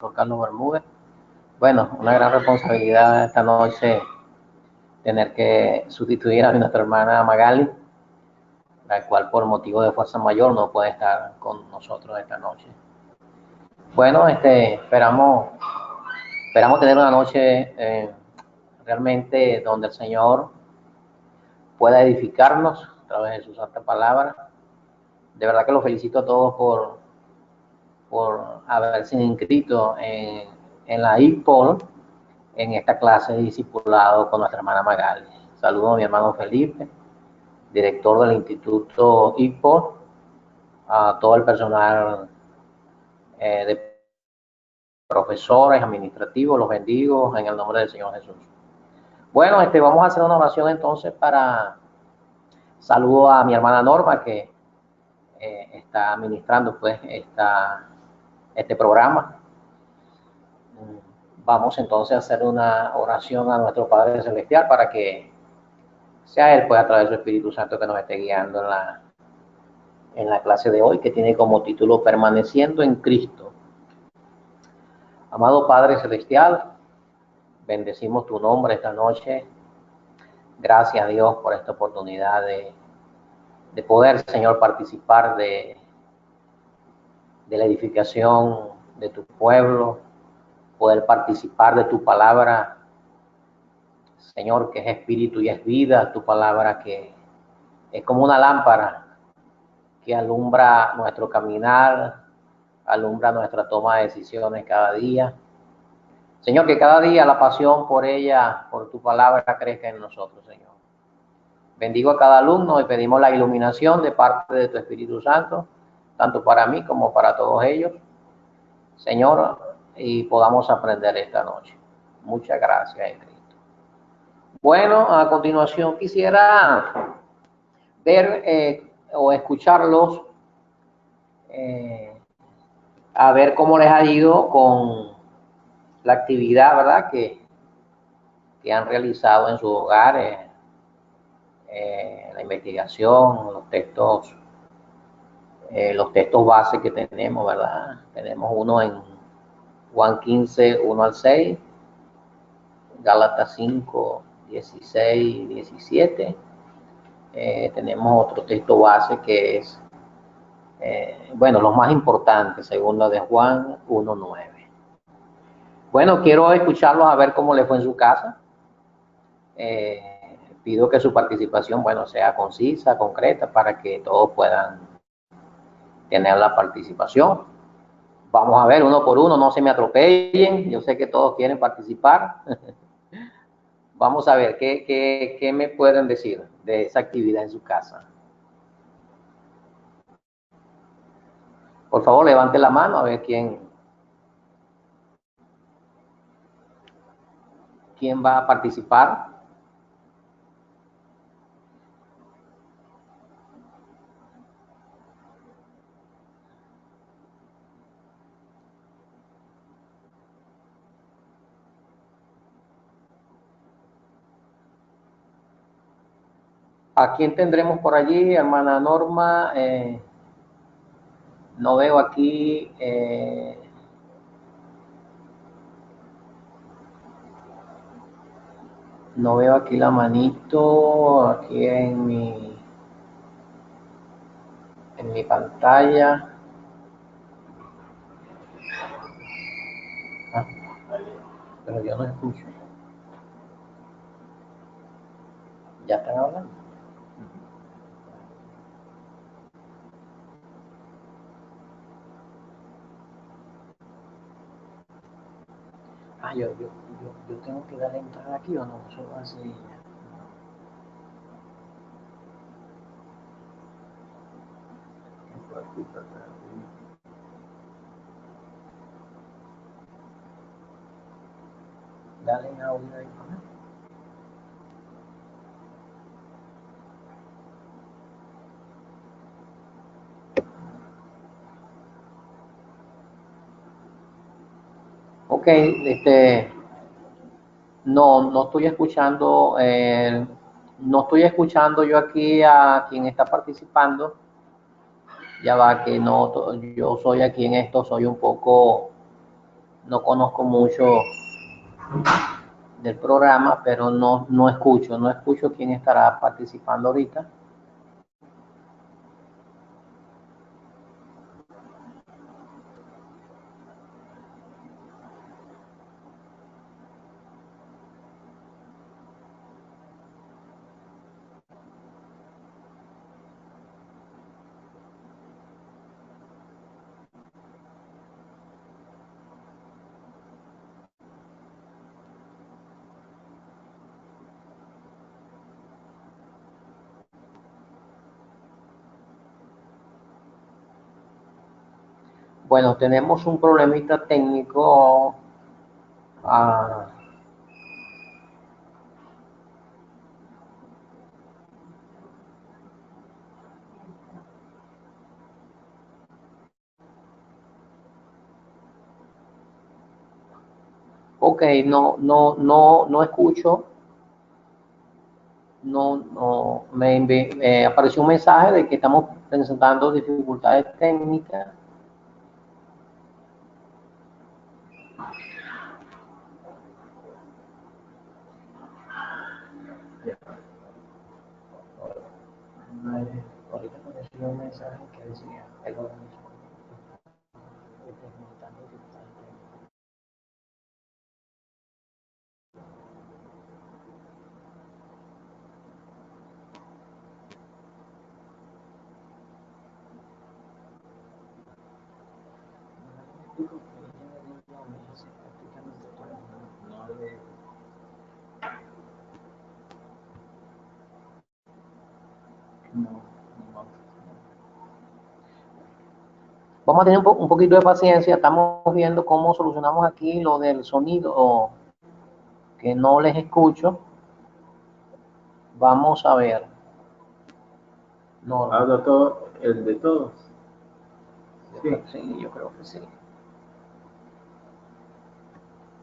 Carlos Bermúdez. Bueno, una gran responsabilidad esta noche tener que sustituir a nuestra hermana Magali, la cual por motivo de fuerza mayor no puede estar con nosotros esta noche. Bueno, esperamos tener una noche realmente donde el Señor pueda edificarnos a través de su santa palabra. De verdad que los felicito a todos por haberse inscrito en la IPOL, en esta clase de discipulado con nuestra hermana Magali. Saludo a mi hermano Felipe, director del Instituto IPOL, a todo el personal de profesores, administrativos, los bendigo en el nombre del Señor Jesús. Bueno, vamos a hacer una oración entonces para saludo a mi hermana Norma que está administrando pues este programa. Vamos entonces a hacer una oración a nuestro Padre Celestial para que sea Él, pues, a través de su Espíritu Santo que nos esté guiando en la clase de hoy, que tiene como título Permaneciendo en Cristo. Amado Padre Celestial, bendecimos tu nombre esta noche. Gracias a Dios por esta oportunidad de poder, Señor, participar de la edificación de tu pueblo, poder participar de tu palabra, Señor, que es espíritu y es vida, tu palabra que es como una lámpara que alumbra nuestro caminar, alumbra nuestra toma de decisiones cada día. Señor, que cada día la pasión por ella, por tu palabra, crezca en nosotros, Señor. Bendigo a cada alumno y pedimos la iluminación de parte de tu Espíritu Santo, tanto para mí como para todos ellos, Señor, y podamos aprender esta noche. Muchas gracias, en Cristo. Bueno, a continuación quisiera ver o escucharlos, a ver cómo les ha ido con la actividad, ¿verdad?, que han realizado en sus hogares, la investigación, los textos base que tenemos, ¿verdad? Tenemos uno en Juan 15, 1 al 6, Gálatas 5, 16, 17. Tenemos otro texto base que es, bueno, los más importantes, según la de Juan 1, 9. Bueno, quiero escucharlos a ver cómo les fue en su casa. Pido que su participación, bueno, sea concisa, concreta, para que todos puedan tener la participación. Vamos a ver uno por uno, no se me atropellen, yo sé que todos quieren participar. Vamos a ver qué me pueden decir de esa actividad en su casa. Por favor, levante la mano a ver quién va a participar. ¿A quién tendremos por allí, hermana Norma? No veo aquí. No veo aquí la manito, aquí en mi pantalla. Ah, pero yo no escucho. ¿Ya están hablando? Ah, yo tengo que darle entrada aquí o no, eso va así. Dale en audio ahí, ¿no? Ok, no estoy escuchando, no estoy escuchando yo aquí a quien está participando. Ya va que no, yo soy aquí en esto, soy un poco no conozco mucho del programa, pero no escucho quién estará participando ahorita. Bueno, tenemos un problemita técnico. Ok, no escucho. Me apareció un mensaje de que estamos presentando dificultades técnicas. Ahorita apareció un mensaje que decía el organismo. Vamos a tener un poquito de paciencia. Estamos viendo cómo solucionamos aquí lo del sonido que no les escucho. Vamos a ver. No. ¿Habla todo, el de todos? Sí, yo creo que sí.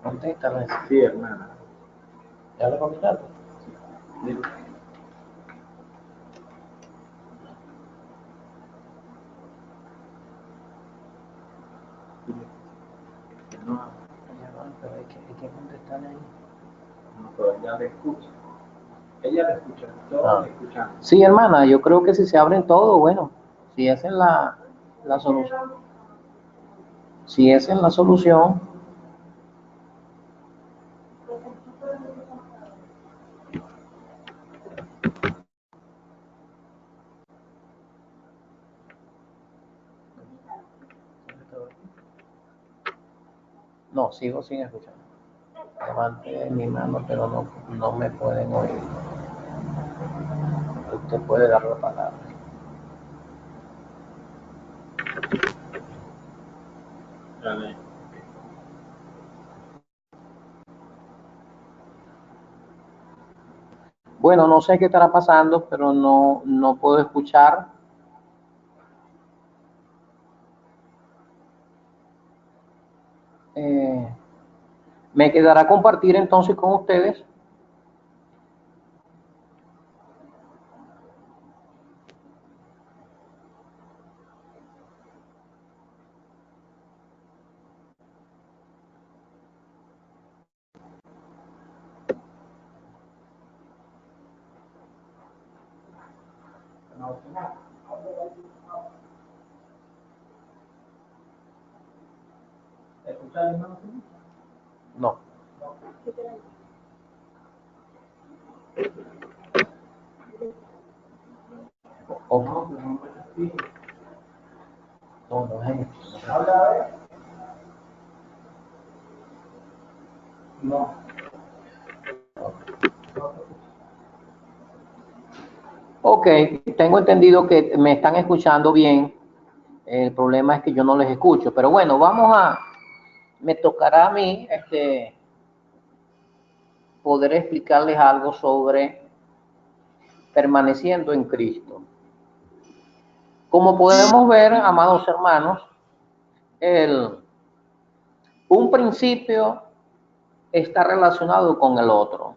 Contéstame. Sí, hermana. ¿Ya le comentaste? Sí. No, pero hay que contestarle ahí. No, pero ella le escucha. Ella le escucha, todos le escuchan. Sí, hermana, yo creo que si se abren todo, bueno, si esa es la solución. Si esa es la solución. No, sigo sin escuchar. Levante mi mano, pero no me pueden oír. Usted puede dar la palabra. Dale. Bueno, no sé qué estará pasando, pero no puedo escuchar. Me quedará compartir entonces con ustedes. No. ¿Cómo? No es eso. No. Ok, tengo entendido que me están escuchando bien. El problema es que yo no les escucho. Pero bueno, me tocará a mí poder explicarles algo sobre permaneciendo en Cristo. Como podemos ver, amados hermanos, un principio está relacionado con el otro.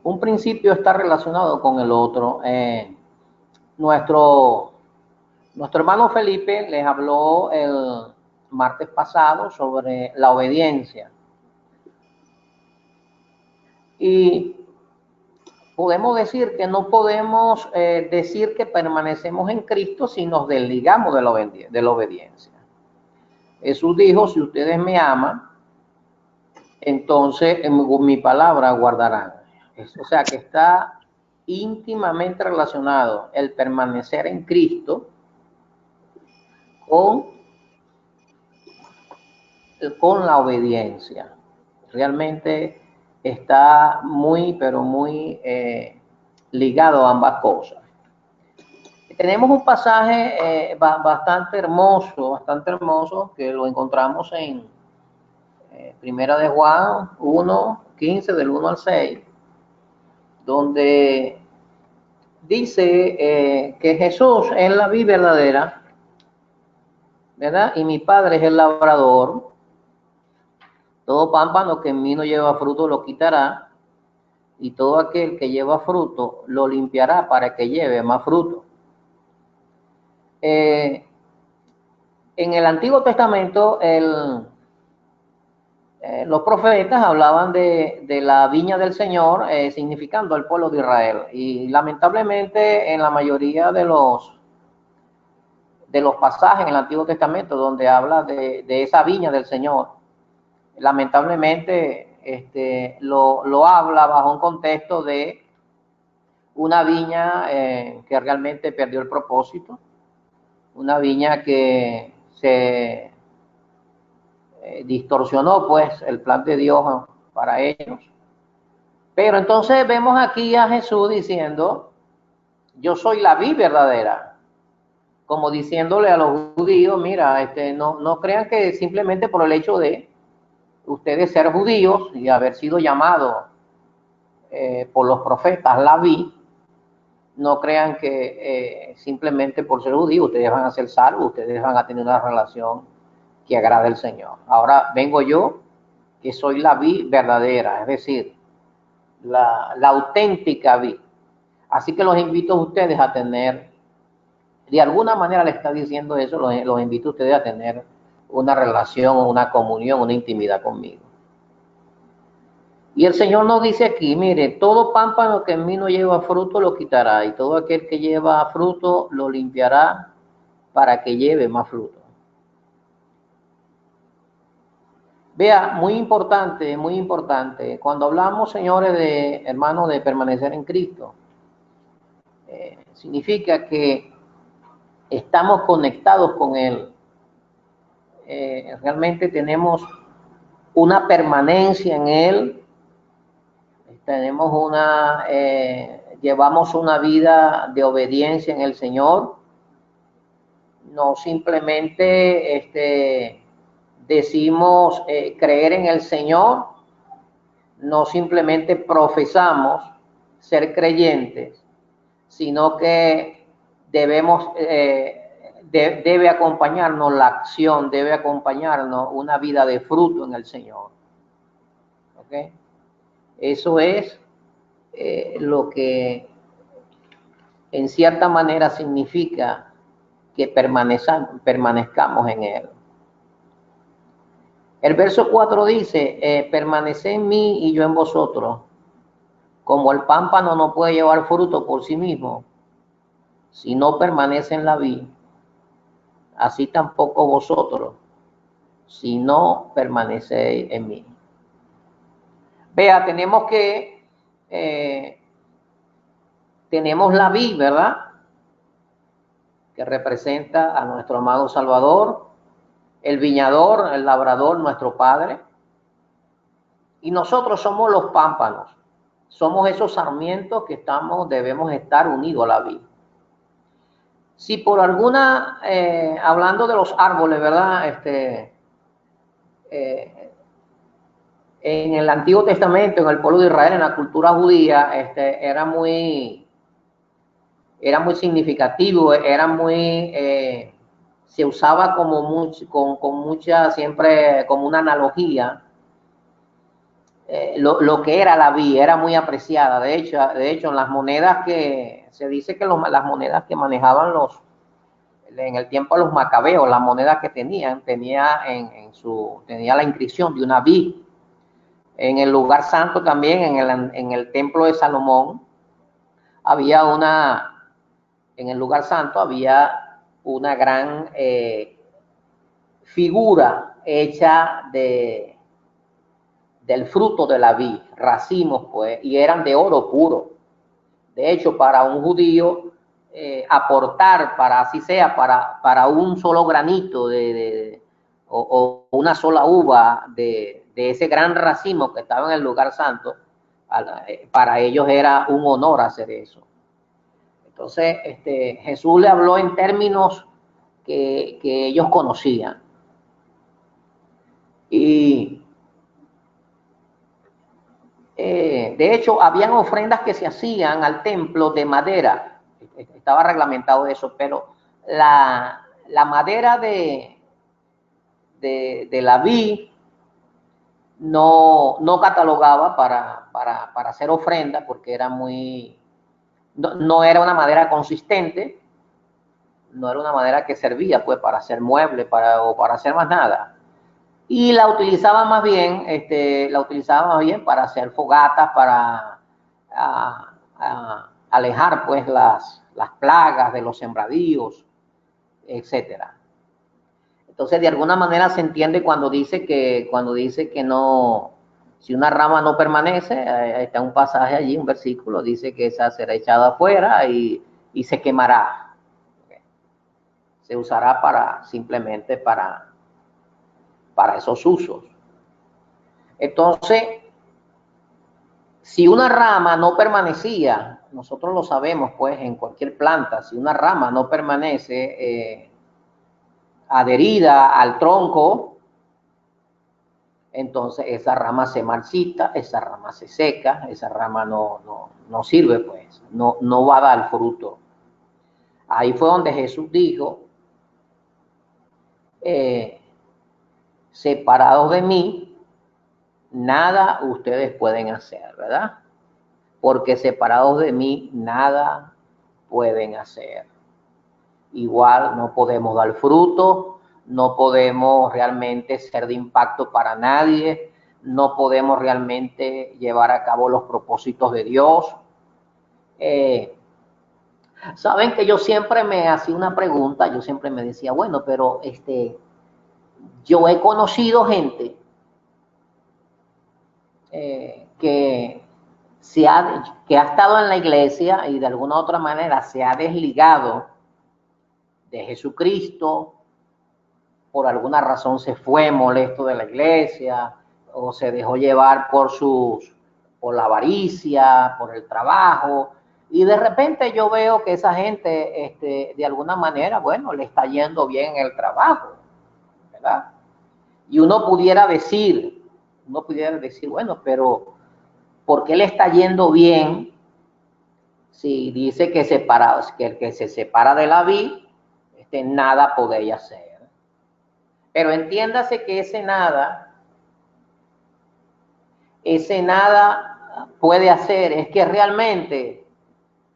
Un principio está relacionado con el otro. Nuestro Nuestro hermano Felipe les habló el martes pasado sobre la obediencia. Y podemos decir que no podemos decir que permanecemos en Cristo si nos desligamos de la obediencia. Jesús dijo, si ustedes me aman, entonces mi palabra guardarán. O sea que está íntimamente relacionado el permanecer en Cristo con la obediencia. Realmente está muy, pero muy ligado a ambas cosas. Tenemos un pasaje bastante hermoso, que lo encontramos en Primera de Juan 1:15, del 1 al 6, donde dice que Jesús es la vid verdadera, ¿verdad? Y mi Padre es el labrador. Todo pámpano que en mí no lleva fruto lo quitará, y todo aquel que lleva fruto lo limpiará para que lleve más fruto. En el Antiguo Testamento, los profetas hablaban de la viña del Señor, significando al pueblo de Israel. Y lamentablemente en la mayoría de los pasajes en el Antiguo Testamento donde habla de esa viña del Señor, lamentablemente lo habla bajo un contexto de una viña que realmente perdió el propósito, una viña que se distorsionó pues el plan de Dios para ellos. Pero entonces vemos aquí a Jesús diciendo, yo soy la vid verdadera, como diciéndole a los judíos, mira, no crean que simplemente por el hecho de ustedes ser judíos y haber sido llamados por los profetas la vid, no crean que simplemente por ser judíos ustedes van a ser salvos, ustedes van a tener una relación que agrade al Señor. Ahora vengo yo, que soy la vid verdadera, es decir, la auténtica vid. Así que los invito a ustedes a tener, de alguna manera le está diciendo eso, los invito a ustedes a tener una relación, una comunión, una intimidad conmigo. Y el Señor nos dice aquí, mire, todo pámpano que en mí no lleva fruto lo quitará, y todo aquel que lleva fruto lo limpiará para que lleve más fruto. Vea, muy importante, cuando hablamos, señores, hermanos, de permanecer en Cristo, significa que estamos conectados con Él. Realmente tenemos una permanencia en Él, llevamos una vida de obediencia en el Señor, no simplemente decimos creer en el Señor, no simplemente profesamos ser creyentes, sino que debe acompañarnos la acción, debe acompañarnos una vida de fruto en el Señor. ¿Okay? Eso es lo que en cierta manera significa que permanezcamos en Él. El verso 4 dice, permaneced en mí y yo en vosotros. Como el pámpano no puede llevar fruto por sí mismo, si no permanece en la vid, así tampoco vosotros, si no permanecéis en mí. Vea, tenemos la vid, ¿verdad? Que representa a nuestro amado Salvador, el viñador, el labrador, nuestro Padre. Y nosotros somos los pámpanos. Somos esos sarmientos que debemos estar unidos a la vid. Si por alguna, hablando de los árboles, ¿verdad? En el Antiguo Testamento, en el pueblo de Israel, en la cultura judía, era muy significativo, se usaba con mucha, siempre como una analogía. Lo que era la vid era muy apreciada. De hecho, en las monedas se dice que las monedas que manejaban en el tiempo de los macabeos, la moneda que tenían, tenía la inscripción de una vid. En el lugar santo también, en el templo de Salomón, en el lugar santo había una gran figura hecha del fruto de la vid, racimos pues, y eran de oro puro. De hecho, para un judío, aportar, para así sea, para un solo granito o una sola uva de ese gran racimo que estaba en el lugar santo, para ellos era un honor hacer eso. Entonces, Jesús le habló en términos que ellos conocían. Y de hecho, habían ofrendas que se hacían al templo de madera. Estaba reglamentado eso, pero la madera de la vid no catalogaba para hacer ofrenda porque era no era una madera consistente, no era una madera que servía pues para hacer muebles o para hacer más nada. Y la utilizaba más bien, para hacer fogatas, para alejar pues las plagas de los sembradíos, etcétera. Entonces, de alguna manera se entiende cuando dice que no, si una rama no permanece, está un pasaje allí, un versículo, dice que esa será echada afuera y se quemará. Se usará simplemente para esos usos. Entonces, si una rama no permanecía, nosotros lo sabemos pues en cualquier planta, si una rama no permanece adherida al tronco, entonces esa rama se marchita, esa rama se seca, esa rama no sirve pues, no va a dar fruto. Ahí fue donde Jesús dijo, separados de mí, nada ustedes pueden hacer, ¿verdad? Porque separados de mí, nada pueden hacer. Igual no podemos dar fruto, no podemos realmente ser de impacto para nadie, no podemos realmente llevar a cabo los propósitos de Dios. Saben que yo siempre me hacía una pregunta, yo siempre me decía, bueno, pero yo he conocido gente que ha estado en la iglesia y de alguna u otra manera se ha desligado de Jesucristo, por alguna razón se fue molesto de la iglesia o se dejó llevar por la avaricia, por el trabajo, y de repente yo veo que esa gente de alguna manera, bueno, le está yendo bien en el trabajo, ¿verdad? Y uno pudiera decir, bueno, pero ¿por qué le está yendo bien si dice que el que se separa de la vid, nada podéis hacer? Pero entiéndase que ese nada puede hacer es que realmente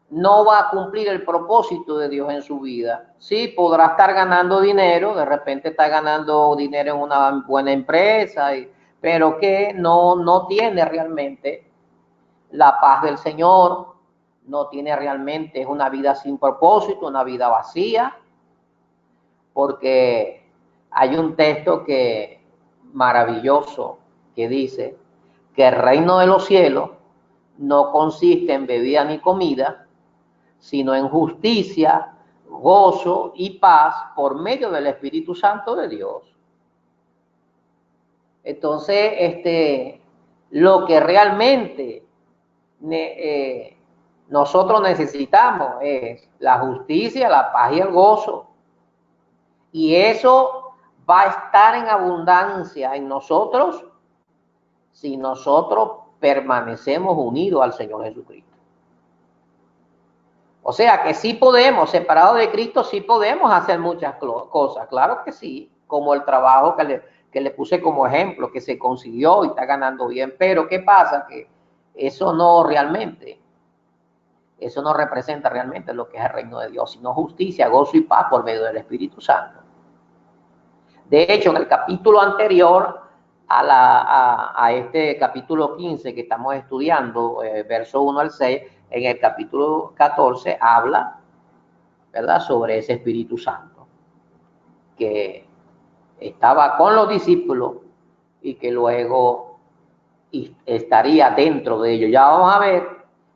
no va a cumplir el propósito de Dios en su vida. Sí, podrá estar ganando dinero, de repente está ganando dinero en una buena empresa, pero que no tiene realmente la paz del Señor, no tiene realmente, es una vida sin propósito, una vida vacía, porque hay un texto maravilloso que dice que el reino de los cielos no consiste en bebida ni comida, sino en justicia, gozo y paz por medio del Espíritu Santo de Dios. Entonces, lo que realmente nosotros necesitamos es la justicia, la paz y el gozo. Y eso va a estar en abundancia en nosotros si nosotros permanecemos unidos al Señor Jesucristo. O sea que sí podemos, separados de Cristo, sí podemos hacer muchas cosas, claro que sí, como el trabajo que le puse como ejemplo, que se consiguió y está ganando bien, pero ¿qué pasa? Que eso no realmente eso no representa realmente lo que es el reino de Dios, sino justicia, gozo y paz por medio del Espíritu Santo. De hecho, en el capítulo anterior a este capítulo 15 que estamos estudiando, verso 1 al 6, en el capítulo 14 habla, ¿verdad?, sobre ese Espíritu Santo que estaba con los discípulos y que luego estaría dentro de ellos. Ya vamos a ver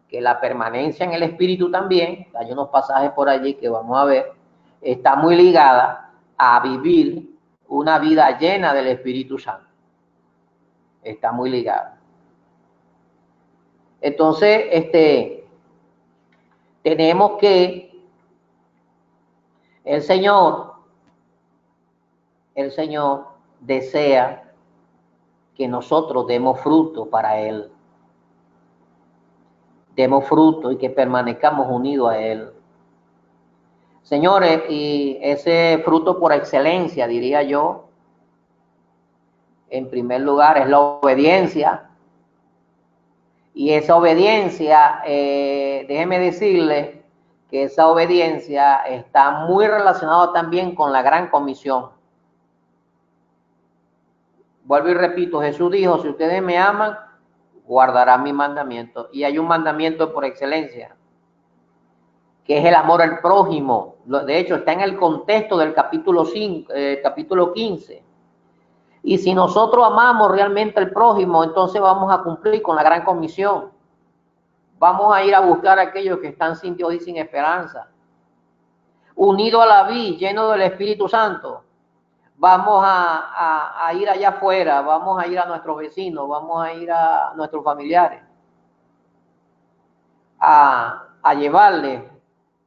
que la permanencia en el Espíritu también, hay unos pasajes por allí que vamos a ver, está muy ligada a vivir una vida llena del Espíritu Santo. Está muy ligada. Entonces, tenemos que el Señor desea que nosotros demos fruto para Él. Demos fruto y que permanezcamos unidos a Él. Señores, y ese fruto por excelencia, diría yo, en primer lugar, es la obediencia. Y esa obediencia, déjeme decirle que esa obediencia está muy relacionada también con la gran comisión. Vuelvo y repito, Jesús dijo, si ustedes me aman, guardarán mi mandamiento. Y hay un mandamiento por excelencia, que es el amor al prójimo. De hecho, está en el contexto del capítulo 15. Y si nosotros amamos realmente al prójimo, entonces vamos a cumplir con la gran comisión. Vamos a ir a buscar a aquellos que están sin Dios y sin esperanza. Unido a la vid, lleno del Espíritu Santo, vamos a ir allá afuera, vamos a ir a nuestros vecinos, vamos a ir a nuestros familiares, a llevarles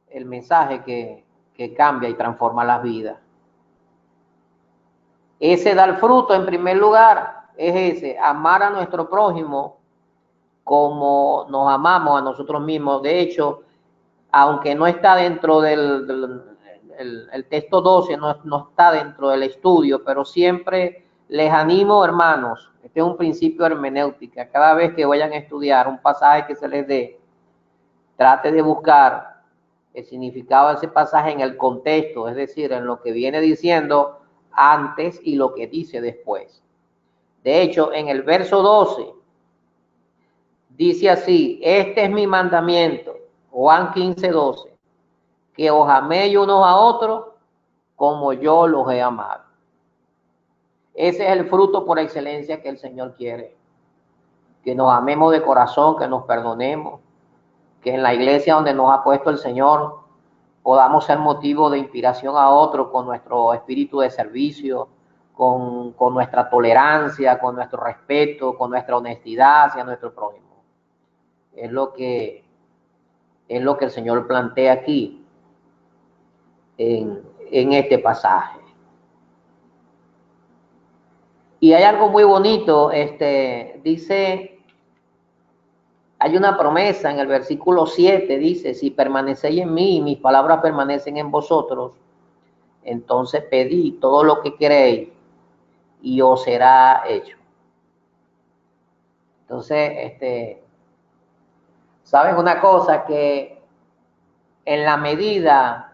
el mensaje que cambia y transforma las vidas. Ese dar fruto, en primer lugar, es ese, amar a nuestro prójimo como nos amamos a nosotros mismos. De hecho, aunque no está dentro del texto 12, no está dentro del estudio, pero siempre les animo, hermanos, este es un principio hermenéutica, cada vez que vayan a estudiar un pasaje que se les dé, trate de buscar el significado de ese pasaje en el contexto, es decir, en lo que viene diciendo antes y lo que dice después. De hecho, en el verso 12, dice así, este es mi mandamiento, Juan 15:12, que os améis unos a otros como yo los he amado. Ese es el fruto por excelencia que el Señor quiere, que nos amemos de corazón, que nos perdonemos, que en la iglesia donde nos ha puesto el Señor podamos ser motivo de inspiración a otros con nuestro espíritu de servicio, con nuestra tolerancia, con nuestro respeto, con nuestra honestidad hacia nuestro prójimo. Es lo que el Señor plantea aquí en este pasaje. Y hay algo muy bonito, dice, hay una promesa en el versículo 7, dice, si permanecéis en mí y mis palabras permanecen en vosotros, entonces pedid todo lo que queréis y os será hecho. Entonces, ¿saben una cosa? Que en la medida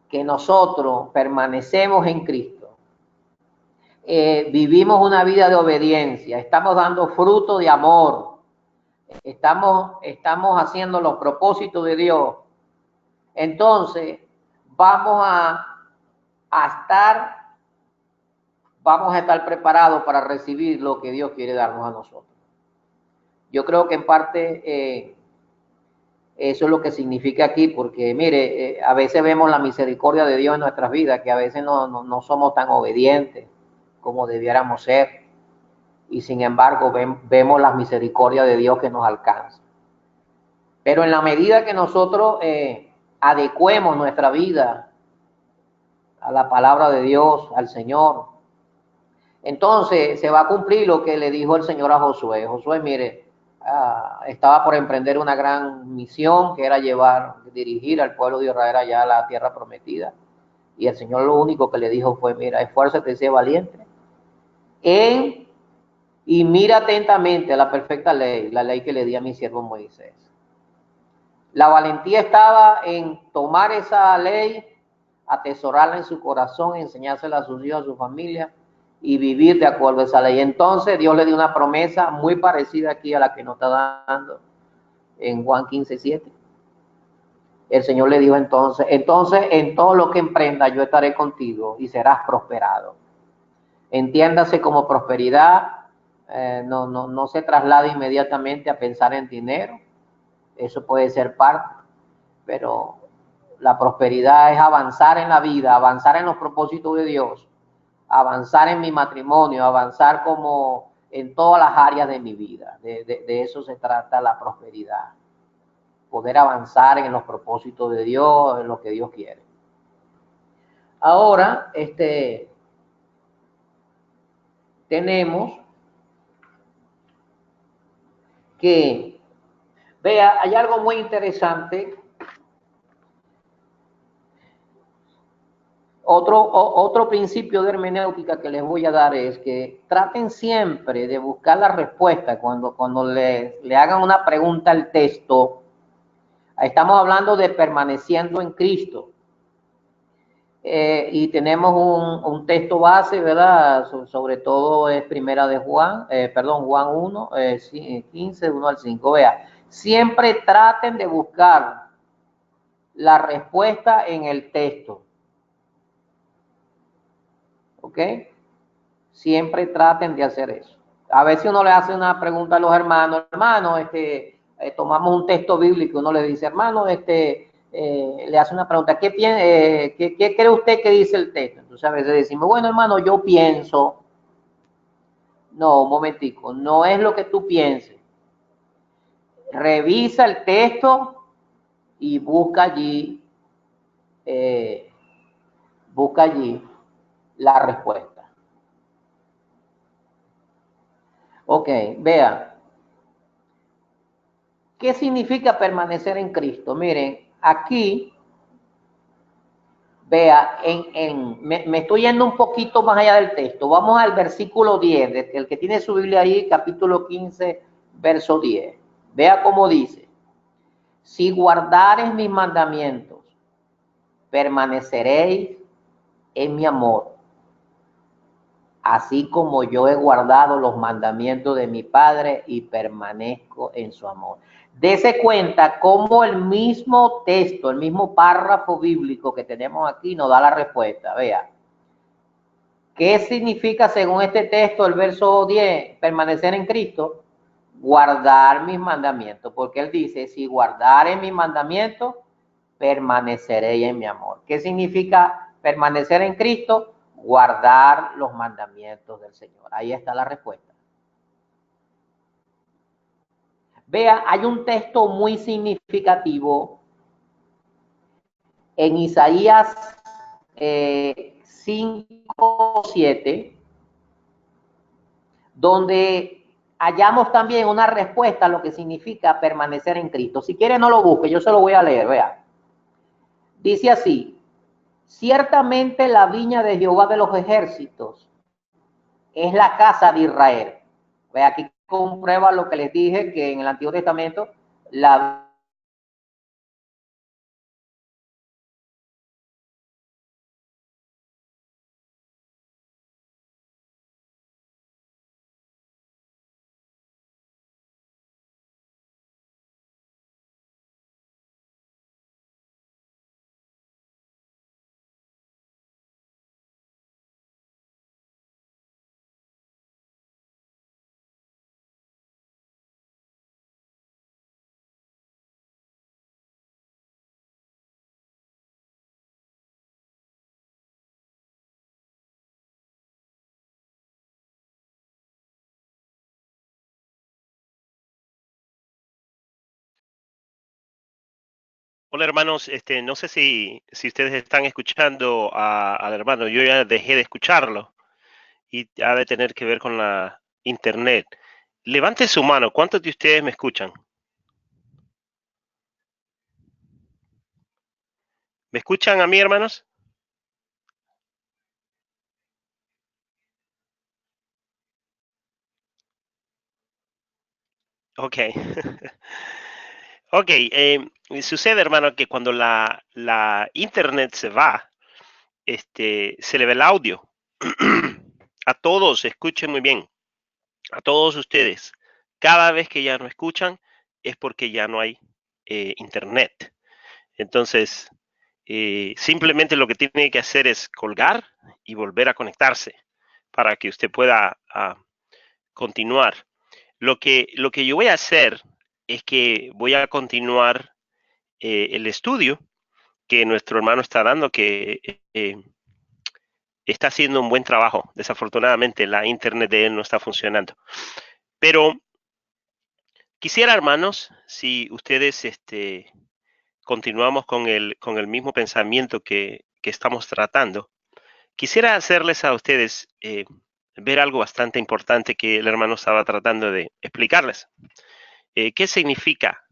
que nosotros permanecemos en Cristo, vivimos una vida de obediencia, estamos dando fruto de amor, estamos haciendo los propósitos de Dios, entonces vamos a estar preparados para recibir lo que Dios quiere darnos a nosotros. Yo creo que en parte eso es lo que significa aquí, porque mire, a veces vemos la misericordia de Dios en nuestras vidas, que a veces no somos tan obedientes como debiéramos ser, y sin embargo vemos la misericordia de Dios que nos alcanza. Pero en la medida que nosotros adecuemos nuestra vida a la palabra de Dios, al Señor, entonces se va a cumplir lo que le dijo el Señor a Josué. Josué, mire, estaba por emprender una gran misión que era dirigir al pueblo de Israel allá a la tierra prometida. Y el Señor lo único que le dijo fue, mira, esfuérzate y sé valiente. Y mira atentamente la perfecta ley, la ley que le di a mi siervo Moisés. La valentía estaba en tomar esa ley, atesorarla en su corazón, enseñársela a sus hijos, a su familia y vivir de acuerdo a esa ley. Entonces Dios le dio una promesa muy parecida aquí a la que nos está dando en Juan 15:7. El Señor le dijo entonces en todo lo que emprenda yo estaré contigo y serás prosperado. Entiéndase como prosperidad, no se traslade inmediatamente a pensar en dinero, eso puede ser parte, pero la prosperidad es avanzar en la vida, avanzar en los propósitos de Dios, avanzar en mi matrimonio, avanzar como en todas las áreas de mi vida. De eso se trata la prosperidad. Poder avanzar en los propósitos de Dios, en lo que Dios quiere. Ahora, tenemos que, vea, hay algo muy interesante. Otro principio de hermenéutica que les voy a dar es que traten siempre de buscar la respuesta cuando le hagan una pregunta al texto. Estamos hablando de permaneciendo en Cristo. Y tenemos un texto base, ¿verdad? Sobre todo es primera de Juan, Juan 1, 15, 1 al 5. Vea, siempre traten de buscar la respuesta en el texto. ¿Ok? Siempre traten de hacer eso. A veces uno le hace una pregunta a los hermanos, tomamos un texto bíblico, uno le dice, hermano, le hace una pregunta, ¿qué cree usted que dice el texto? Entonces a veces decimos, bueno, hermano, yo pienso. No, un momentico, no es lo que tú pienses. Revisa el texto y busca allí la respuesta. Ok, vea. ¿Qué significa permanecer en Cristo? Miren, aquí, vea, me estoy yendo un poquito más allá del texto. Vamos al versículo 10, el que tiene su Biblia ahí, capítulo 15, verso 10. Vea cómo dice, si guardareis mis mandamientos, permaneceréis en mi amor, así como yo he guardado los mandamientos de mi Padre y permanezco en su amor. Dese cuenta cómo el mismo texto, el mismo párrafo bíblico que tenemos aquí nos da la respuesta. Vea, ¿qué significa según este texto, el verso 10, permanecer en Cristo? Guardar mis mandamientos, porque él dice, si guardare mis mandamientos, permaneceré en mi amor. ¿Qué significa permanecer en Cristo? Guardar los mandamientos del Señor. Ahí está la respuesta. Vea, hay un texto muy significativo en Isaías 5:7, donde hallamos también una respuesta a lo que significa permanecer en Cristo. Si quiere no lo busque, yo se lo voy a leer, vea. Dice así, ciertamente la viña de Jehová de los ejércitos es la casa de Israel. Vea, aquí comprueba lo que les dije, que en el Antiguo Testamento la Hola hermanos, no sé si ustedes están escuchando al hermano, yo ya dejé de escucharlo y ha de tener que ver con la internet. Levante su mano, ¿cuántos de ustedes me escuchan? ¿Me escuchan a mí, hermanos? Ok. Ok, sucede, hermano, que cuando la internet se va, se le ve el audio. A todos, escuchen muy bien, a todos ustedes, cada vez que ya no escuchan es porque ya no hay internet. Entonces, simplemente lo que tiene que hacer es colgar y volver a conectarse para que usted pueda continuar. Lo que yo voy a hacer es que voy a continuar el estudio que nuestro hermano está dando, que está haciendo un buen trabajo. Desafortunadamente, la internet de él no está funcionando. Pero quisiera, hermanos, si ustedes continuamos con el mismo pensamiento que estamos tratando, quisiera hacerles a ustedes ver algo bastante importante que el hermano estaba tratando de explicarles. ¿Qué significa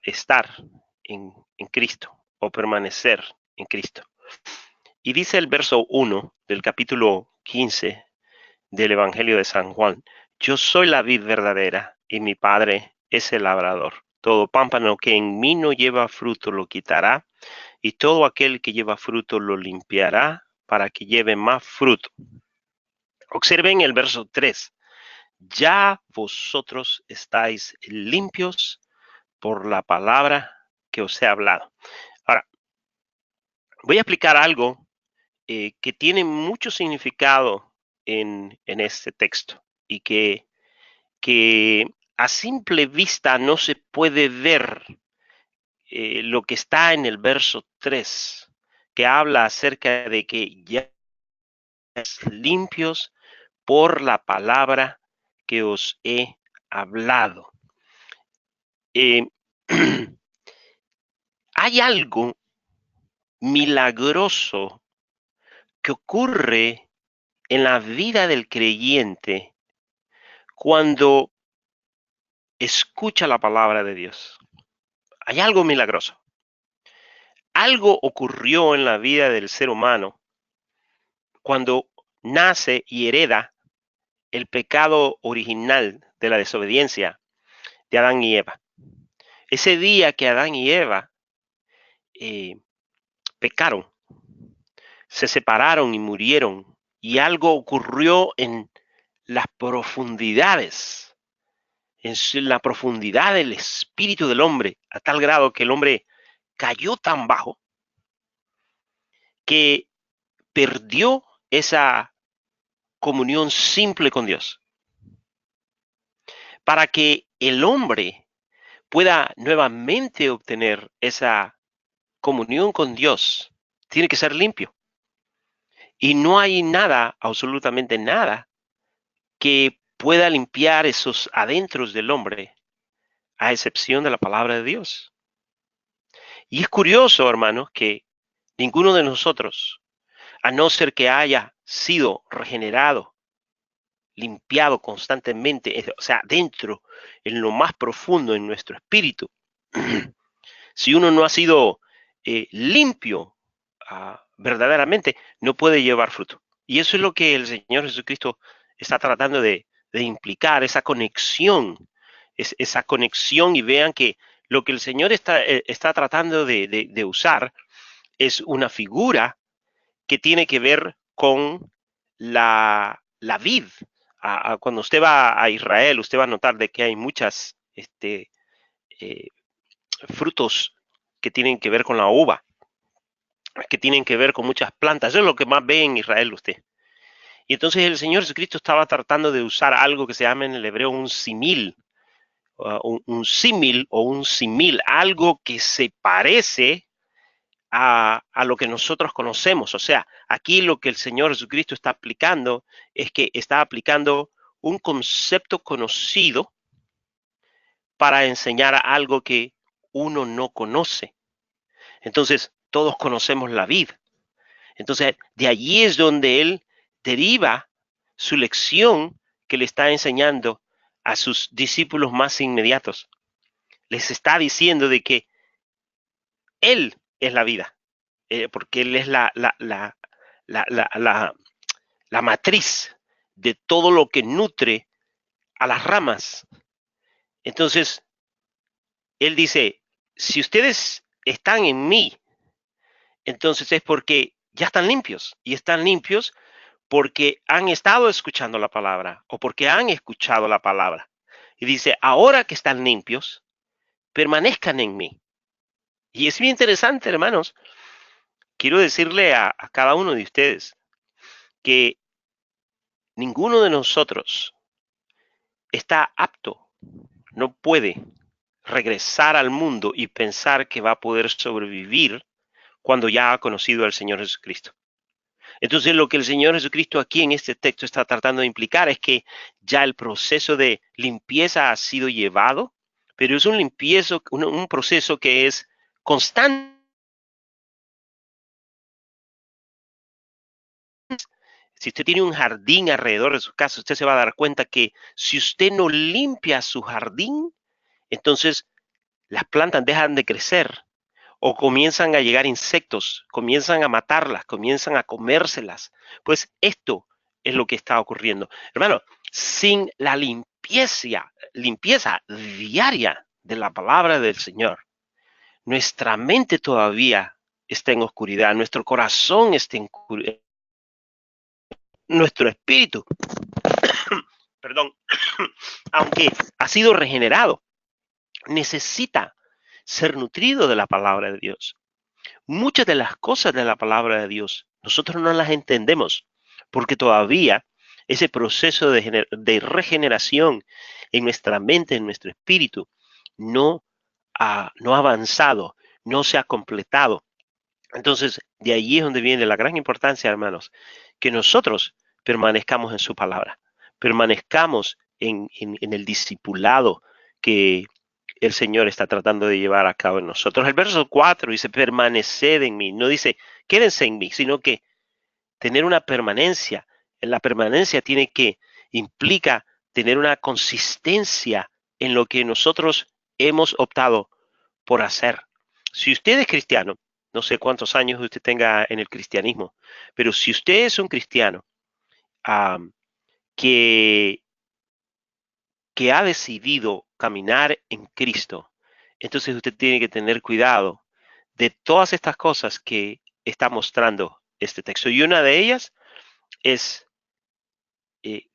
estar en Cristo o permanecer en Cristo? Y dice el verso 1 del capítulo 15 del Evangelio de San Juan: yo soy la vid verdadera y mi Padre es el labrador. Todo pámpano que en mí no lleva fruto lo quitará, y todo aquel que lleva fruto lo limpiará para que lleve más fruto. Observen el verso 3. Ya vosotros estáis limpios por la palabra que os he hablado. Ahora, voy a explicar algo que tiene mucho significado en este texto y que a simple vista no se puede ver lo que está en el verso 3, que habla acerca de que ya limpios por la palabra que os he hablado. Eh, hay algo milagroso que ocurre en la vida del creyente cuando escucha la palabra de Dios. Hay algo milagroso. Algo ocurrió en la vida del ser humano cuando nace y hereda el pecado original de la desobediencia de Adán y Eva. Ese día que Adán y Eva pecaron, se separaron y murieron, y algo ocurrió en las profundidades, en la profundidad del espíritu del hombre, a tal grado que el hombre cayó tan bajo que perdió esa comunión simple con Dios. Para que el hombre pueda nuevamente obtener esa comunión con Dios, tiene que ser limpio. Y no hay nada, absolutamente nada, que pueda limpiar esos adentros del hombre, a excepción de la palabra de Dios. Y es curioso, hermanos, que ninguno de nosotros, a no ser que haya sido regenerado, limpiado constantemente, o sea, dentro, en lo más profundo, en nuestro espíritu, si uno no ha sido limpio verdaderamente, no puede llevar fruto. Y eso es lo que el Señor Jesucristo está tratando de implicar, esa conexión, esa conexión, y vean que lo que el Señor está tratando de usar es una figura que tiene que ver con la vid. Cuando usted va a Israel, usted va a notar de que hay muchas eh, frutos que tienen que ver con la uva, que tienen que ver con muchas plantas. Eso es lo que más ve en Israel usted. Y entonces el Señor Jesucristo estaba tratando de usar algo que se llama en el hebreo un simil, un símil o un simil, algo que se parece a lo que nosotros conocemos. O sea, aquí lo que el Señor Jesucristo está aplicando es que está aplicando un concepto conocido para enseñar algo que uno no conoce. Entonces, todos conocemos la vid. Entonces, de allí es donde él deriva su lección que le está enseñando a sus discípulos más inmediatos. Les está diciendo de que él es la vida, porque él es la matriz de todo lo que nutre a las ramas. Entonces, Él dice, si ustedes están en mí, entonces es porque ya están limpios. Y están limpios porque han estado escuchando la palabra o porque han escuchado la palabra. Y dice, ahora que están limpios, permanezcan en mí. Y es bien interesante, hermanos. Quiero decirle a cada uno de ustedes que ninguno de nosotros está apto, no puede regresar al mundo y pensar que va a poder sobrevivir cuando ya ha conocido al Señor Jesucristo. Entonces, lo que el Señor Jesucristo aquí en este texto está tratando de implicar es que ya el proceso de limpieza ha sido llevado, pero es un proceso que es constante. Si usted tiene un jardín alrededor de su casa, usted se va a dar cuenta que si usted no limpia su jardín, entonces las plantas dejan de crecer o comienzan a llegar insectos, comienzan a matarlas, comienzan a comérselas. Pues esto es lo que está ocurriendo. Hermano, sin la limpieza diaria de la palabra del Señor, nuestra mente todavía está en oscuridad, nuestro corazón está en oscuridad, nuestro espíritu, perdón, aunque ha sido regenerado, necesita ser nutrido de la palabra de Dios. Muchas de las cosas de la palabra de Dios nosotros no las entendemos porque todavía ese proceso de regeneración en nuestra mente, en nuestro espíritu, no ha avanzado, no se ha completado. Entonces, de allí es donde viene la gran importancia, hermanos, que nosotros permanezcamos en su palabra, permanezcamos en el discipulado que el Señor está tratando de llevar a cabo en nosotros. El verso 4 dice, permaneced en mí. No dice, quédense en mí, sino que tener una permanencia. La permanencia implica tener una consistencia en lo que nosotros hemos optado por hacer. Si usted es cristiano, no sé cuántos años usted tenga en el cristianismo, pero si usted es un cristiano que ha decidido caminar en Cristo, entonces usted tiene que tener cuidado de todas estas cosas que está mostrando este texto. Y una de ellas es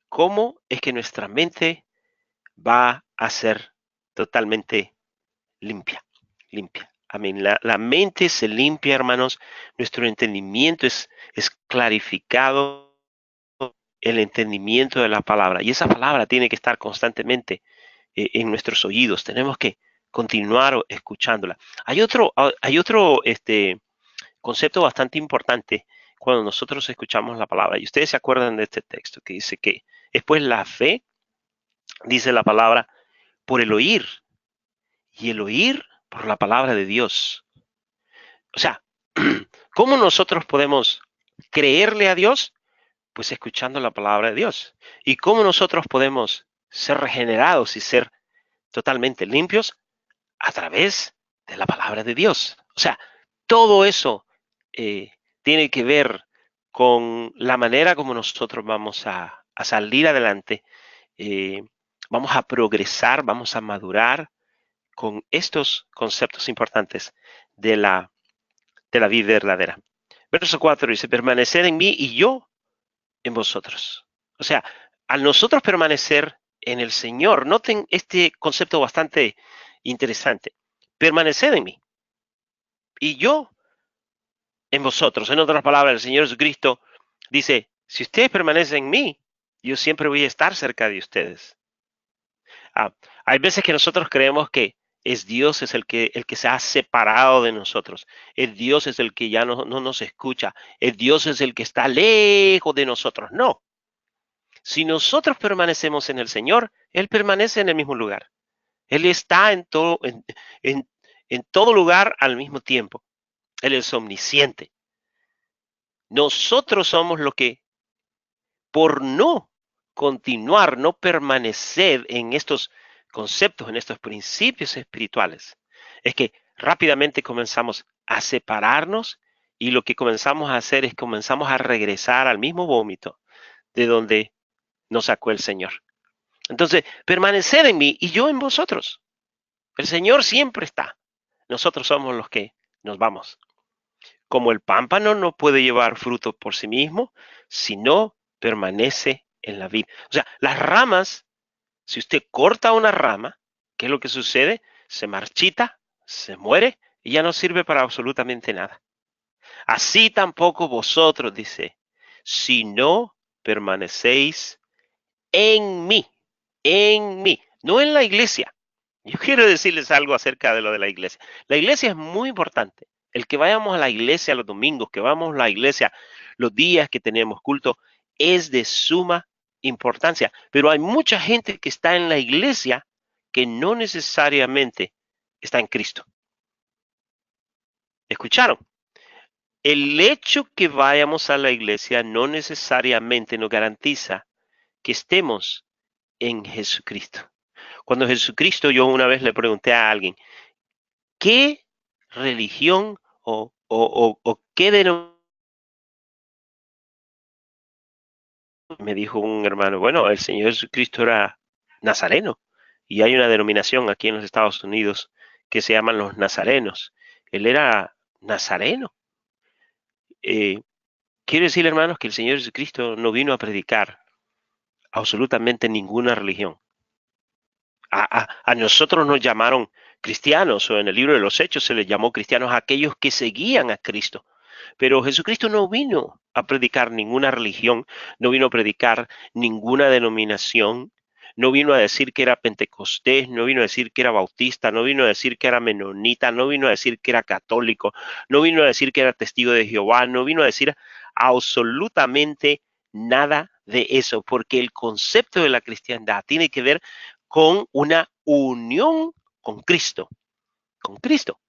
cómo es que nuestra mente va a ser totalmente limpia, limpia. Amén. La mente se limpia, hermanos. Nuestro entendimiento es clarificado, el entendimiento de la palabra. Y esa palabra tiene que estar constantemente en nuestros oídos. Tenemos que continuar escuchándola. Hay otro concepto bastante importante cuando nosotros escuchamos la palabra. Y ustedes se acuerdan de este texto que dice que después la fe, dice la palabra, por el oír. Y el oír por la palabra de Dios. O sea, ¿cómo nosotros podemos creerle a Dios? Pues escuchando la palabra de Dios. ¿Y cómo nosotros podemos ser regenerados y ser totalmente limpios? A través de la palabra de Dios. O sea, todo eso tiene que ver con la manera como nosotros vamos a salir adelante, vamos a progresar, vamos a madurar con estos conceptos importantes de la vida verdadera. Verso 4 dice, permaneced en mí y yo en vosotros. O sea, al nosotros permanecer en el Señor, noten este concepto bastante interesante. Permaneced en mí y yo en vosotros. En otras palabras, el Señor Jesucristo dice, si ustedes permanecen en mí, yo siempre voy a estar cerca de ustedes. Hay veces que nosotros creemos que es Dios el que se ha separado de nosotros. El Dios es el que ya no nos escucha. El Dios es el que está lejos de nosotros. No. Si nosotros permanecemos en el Señor, Él permanece en el mismo lugar. Él está en todo lugar al mismo tiempo. Él es omnisciente. Nosotros somos lo que, por no continuar, no permanecer en estos conceptos, en estos principios espirituales, es que rápidamente comenzamos a separarnos y lo que comenzamos a hacer es comenzamos a regresar al mismo vómito de donde nos sacó el Señor. Entonces, permaneced en mí y yo en vosotros. El Señor siempre está. Nosotros somos los que nos vamos. Como el pámpano no puede llevar fruto por sí mismo, si no permanece en la vid. O sea, las ramas, si usted corta una rama, ¿qué es lo que sucede? Se marchita, se muere y ya no sirve para absolutamente nada. Así tampoco vosotros, dice, si no permanecéis en mí, no en la iglesia. Yo quiero decirles algo acerca de lo de la iglesia. La iglesia es muy importante. El que vayamos a la iglesia los domingos, que vamos a la iglesia los días que tenemos culto, es de suma importancia. Pero hay mucha gente que está en la iglesia que no necesariamente está en Cristo. ¿Escucharon? El hecho que vayamos a la iglesia no necesariamente nos garantiza que estemos en Jesucristo. Cuando Jesucristo, yo una vez le pregunté a alguien, ¿qué religión o qué denominación? Me dijo un hermano, bueno, el Señor Jesucristo era nazareno y hay una denominación aquí en los Estados Unidos que se llaman los nazarenos. Él era nazareno. Quiero decir, hermanos, que el Señor Jesucristo no vino a predicar absolutamente ninguna religión. A nosotros nos llamaron cristianos, o en el libro de los Hechos se les llamó cristianos a aquellos que seguían a Cristo. Pero Jesucristo no vino a predicar ninguna religión, no vino a predicar ninguna denominación, no vino a decir que era pentecostés, no vino a decir que era bautista, no vino a decir que era menonita, no vino a decir que era católico, no vino a decir que era testigo de Jehová, no vino a decir absolutamente nada de eso, porque el concepto de la cristiandad tiene que ver con una unión con Cristo, con Cristo.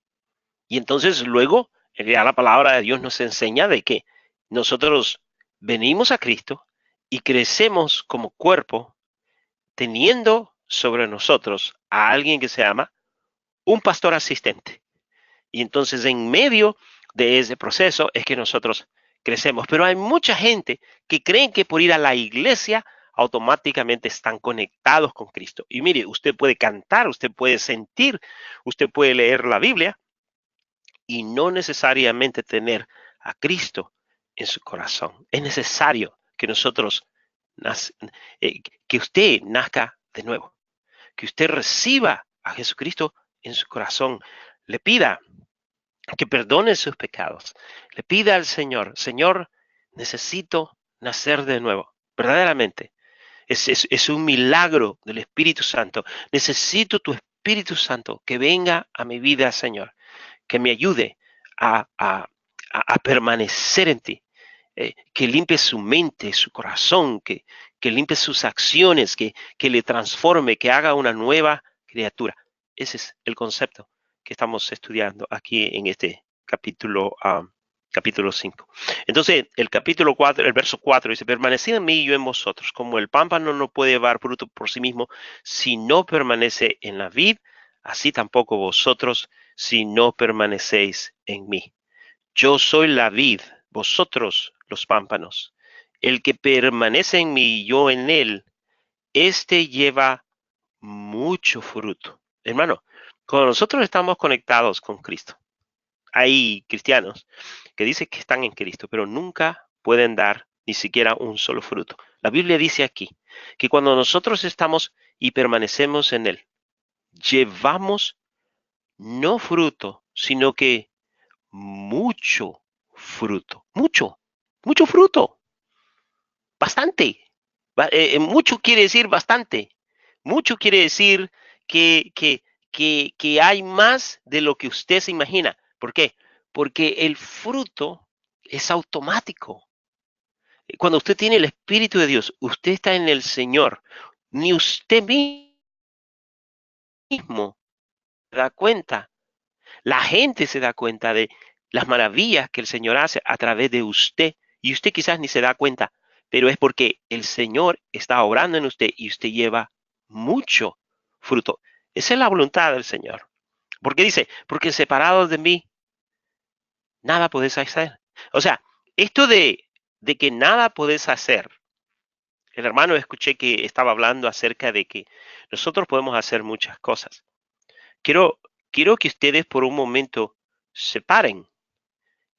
Y entonces luego ya la palabra de Dios nos enseña de que nosotros venimos a Cristo y crecemos como cuerpo teniendo sobre nosotros a alguien que se llama un pastor asistente. Y entonces en medio de ese proceso es que nosotros crecemos. Pero hay mucha gente que creen que por ir a la iglesia automáticamente están conectados con Cristo. Y mire, usted puede cantar, usted puede sentir, usted puede leer la Biblia y no necesariamente tener a Cristo en su corazón. Es necesario que nosotros, que usted nazca de nuevo, que usted reciba a Jesucristo en su corazón, le pida que perdone sus pecados, le pida al Señor, Señor, necesito nacer de nuevo, verdaderamente. Es un milagro del Espíritu Santo. Necesito tu Espíritu Santo que venga a mi vida, Señor, que me ayude a permanecer en ti, que limpie su mente, su corazón, que limpie sus acciones, que le transforme, que haga una nueva criatura. Ese es el concepto que estamos estudiando aquí en este capítulo 5. Entonces, el capítulo 4, el verso 4 dice, permaneced en mí y yo en vosotros, como el pámpano no puede llevar fruto por sí mismo si no permanece en la vid, así tampoco vosotros si no permanecéis en mí. Yo soy la vid, vosotros los pámpanos. El que permanece en mí y yo en él, este lleva mucho fruto. Hermano, cuando nosotros estamos conectados con Cristo, hay cristianos que dicen que están en Cristo, pero nunca pueden dar ni siquiera un solo fruto. La Biblia dice aquí que cuando nosotros estamos y permanecemos en él, llevamos no fruto, sino que mucho fruto, mucho fruto, bastante. Mucho quiere decir bastante. Mucho quiere decir que hay más de lo que usted se imagina. ¿Por qué? Porque el fruto es automático. Cuando usted tiene el Espíritu de Dios, usted está en el Señor, ni usted mismo se da cuenta. La gente se da cuenta de las maravillas que el Señor hace a través de usted y usted quizás ni se da cuenta, pero es porque el Señor está obrando en usted y usted lleva mucho fruto. Esa es la voluntad del Señor. Porque dice, porque separados de mí, nada podés hacer. O sea, esto de que nada podés hacer, el hermano escuché que estaba hablando acerca de que nosotros podemos hacer muchas cosas. quiero, quiero que ustedes por un momento separen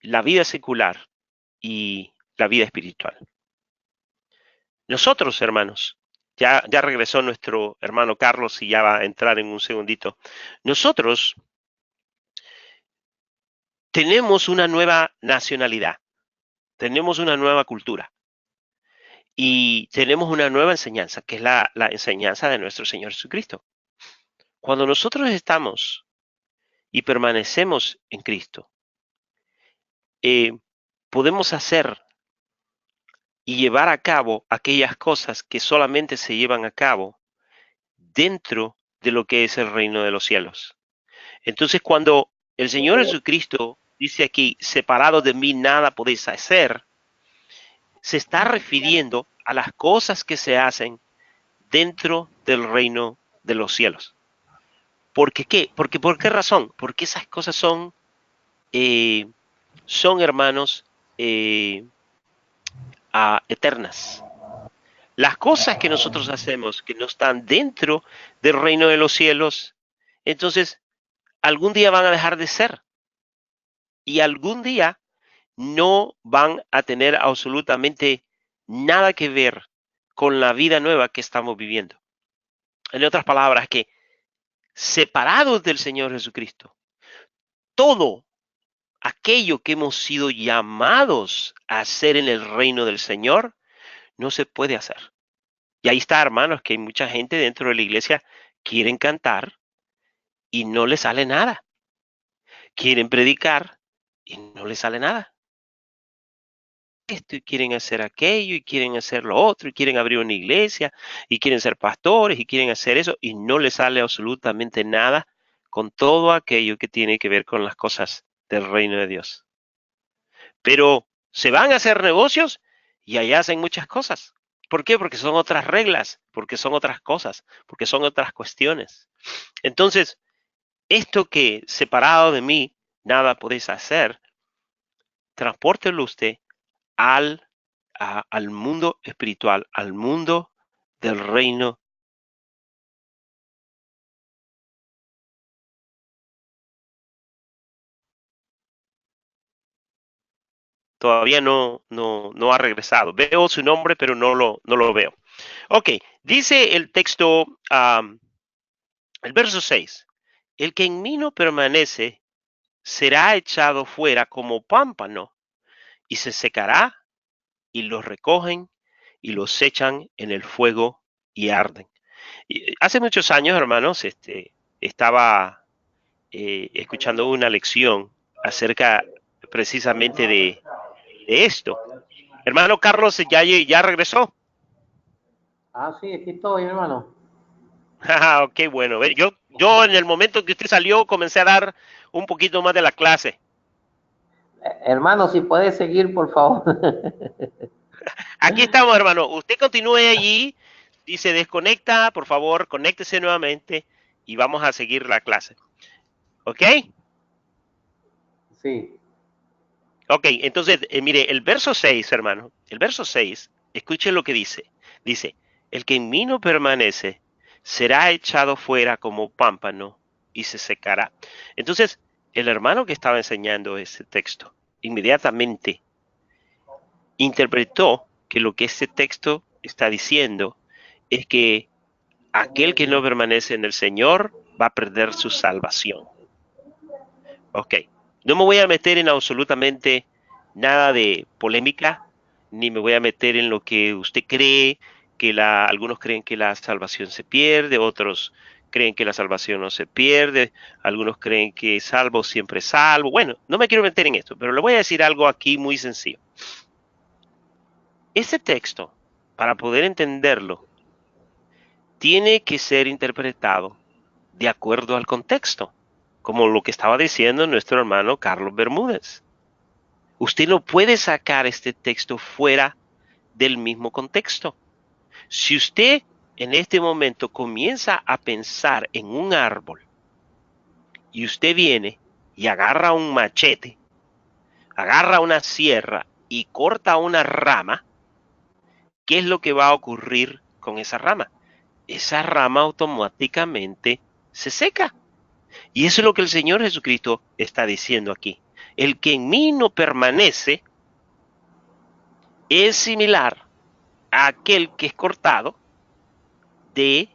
la vida secular y la vida espiritual. Nosotros, hermanos, ya regresó nuestro hermano Carlos y ya va a entrar en un segundito. Nosotros tenemos una nueva nacionalidad, tenemos una nueva cultura y tenemos una nueva enseñanza, que es la enseñanza de nuestro Señor Jesucristo. Cuando nosotros estamos y permanecemos en Cristo, podemos hacer y llevar a cabo aquellas cosas que solamente se llevan a cabo dentro de lo que es el reino de los cielos. Entonces, cuando el Señor Jesucristo dice aquí, separado de mí nada podéis hacer, se está refiriendo a las cosas que se hacen dentro del reino de los cielos. ¿Por qué? Porque, ¿por qué razón? Porque esas cosas son hermanos, eternas. Las cosas que nosotros hacemos que no están dentro del reino de los cielos, entonces algún día van a dejar de ser. Y algún día no van a tener absolutamente nada que ver con la vida nueva que estamos viviendo. En otras palabras, que separados del Señor Jesucristo, todo aquello que hemos sido llamados a hacer en el reino del Señor, no se puede hacer. Y ahí está, hermanos, que hay mucha gente dentro de la iglesia quieren cantar y no les sale nada. Quieren predicar y no les sale nada. Esto y quieren hacer aquello y quieren hacer lo otro y quieren abrir una iglesia y quieren ser pastores y quieren hacer eso y no les sale absolutamente nada con todo aquello que tiene que ver con las cosas del reino de Dios. Pero se van a hacer negocios y allá hacen muchas cosas. ¿Por qué? Porque son otras reglas, porque son otras cosas, porque son otras cuestiones. Entonces, esto que separado de mí nada podéis hacer, transpórtelo usted al mundo espiritual, al mundo del reino. Todavía no ha regresado. Veo su nombre, pero no lo veo. Ok, dice el texto, el verso 6. El que en mí no permanece será echado fuera como pámpano y se secará y los recogen y los echan en el fuego y arden. Y hace muchos años, hermanos, estaba escuchando una lección acerca precisamente de esto. Hermano Carlos, ¿ya regresó? Ah, sí, aquí estoy, hermano. Ok, bueno. Yo en el momento que usted salió comencé a dar un poquito más de la clase. Hermano, si puede seguir, por favor. Aquí estamos, hermano. Usted continúe allí. Dice desconecta, por favor, conéctese nuevamente y vamos a seguir la clase. ¿Ok? Sí. Ok, entonces, mire, el verso 6, hermano. El verso 6, escuche lo que dice. Dice, el que en mí no permanece será echado fuera como pámpano y se secará. Entonces, el hermano que estaba enseñando ese texto, inmediatamente interpretó que lo que este texto está diciendo es que aquel que no permanece en el Señor va a perder su salvación. Ok, no me voy a meter en absolutamente nada de polémica, ni me voy a meter en lo que usted cree, que algunos creen que la salvación se pierde, otros creen que la salvación no se pierde, algunos creen que salvo siempre es salvo. Bueno, no me quiero meter en esto, pero le voy a decir algo aquí muy sencillo. Este texto, para poder entenderlo, tiene que ser interpretado de acuerdo al contexto, como lo que estaba diciendo nuestro hermano Carlos Bermúdez. Usted no puede sacar este texto fuera del mismo contexto. Si usted en este momento comienza a pensar en un árbol y usted viene y agarra un machete, agarra una sierra y corta una rama, ¿qué es lo que va a ocurrir con esa rama? Esa rama automáticamente se seca. Y eso es lo que el Señor Jesucristo está diciendo aquí. El que en mí no permanece es similar a aquel que es cortado de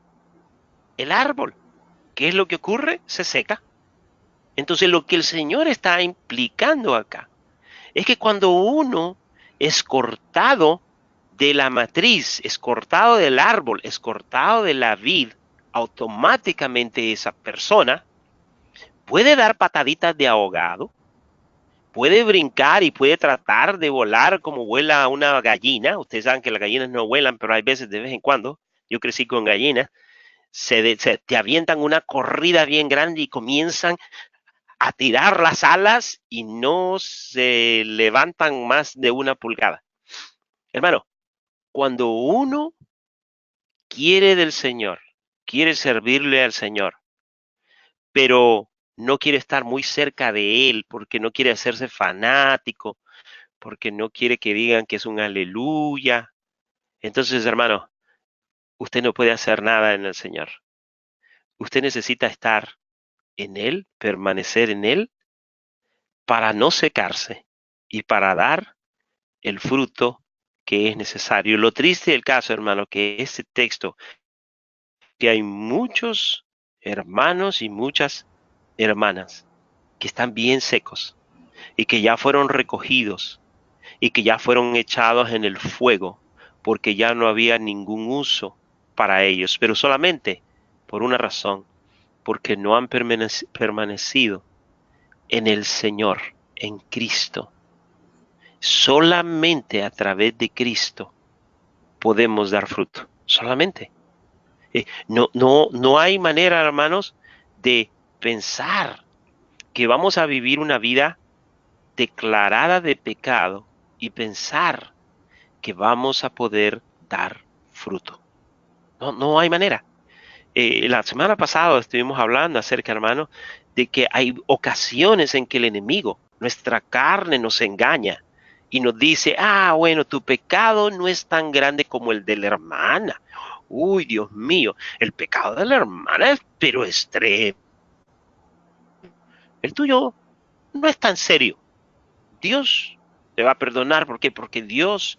el árbol. ¿Qué es lo que ocurre? Se seca. Entonces lo que el Señor está implicando acá es que cuando uno es cortado de la matriz, es cortado del árbol, es cortado de la vid, automáticamente esa persona puede dar pataditas de ahogado, puede brincar y puede tratar de volar como vuela una gallina. Ustedes saben que las gallinas no vuelan, pero hay veces de vez en cuando. Yo crecí con gallinas. Te avientan una corrida bien grande y comienzan a tirar las alas y no se levantan más de 1 pulgada. Hermano, cuando uno quiere del Señor, quiere servirle al Señor, pero no quiere estar muy cerca de Él porque no quiere hacerse fanático, porque no quiere que digan que es un aleluya. Entonces, hermano, usted no puede hacer nada en el Señor. Usted necesita estar en Él, permanecer en Él, para no secarse y para dar el fruto que es necesario. Lo triste del caso, hermano, que este texto, que hay muchos hermanos y muchas hermanas que están bien secos y que ya fueron recogidos y que ya fueron echados en el fuego porque ya no había ningún uso para ellos, pero solamente por una razón, porque no han permanecido en el Señor, en Cristo. Solamente a través de Cristo podemos dar fruto, solamente. No hay manera, hermanos, de pensar que vamos a vivir una vida declarada de pecado y pensar que vamos a poder dar fruto. No hay manera. La semana pasada estuvimos hablando acerca, hermano, de que hay ocasiones en que el enemigo, nuestra carne, nos engaña y nos dice, bueno, tu pecado no es tan grande como el de la hermana. Uy, Dios mío, el pecado de la hermana es pero extremo. El tuyo no es tan serio. Dios te va a perdonar. ¿Por qué? Porque Dios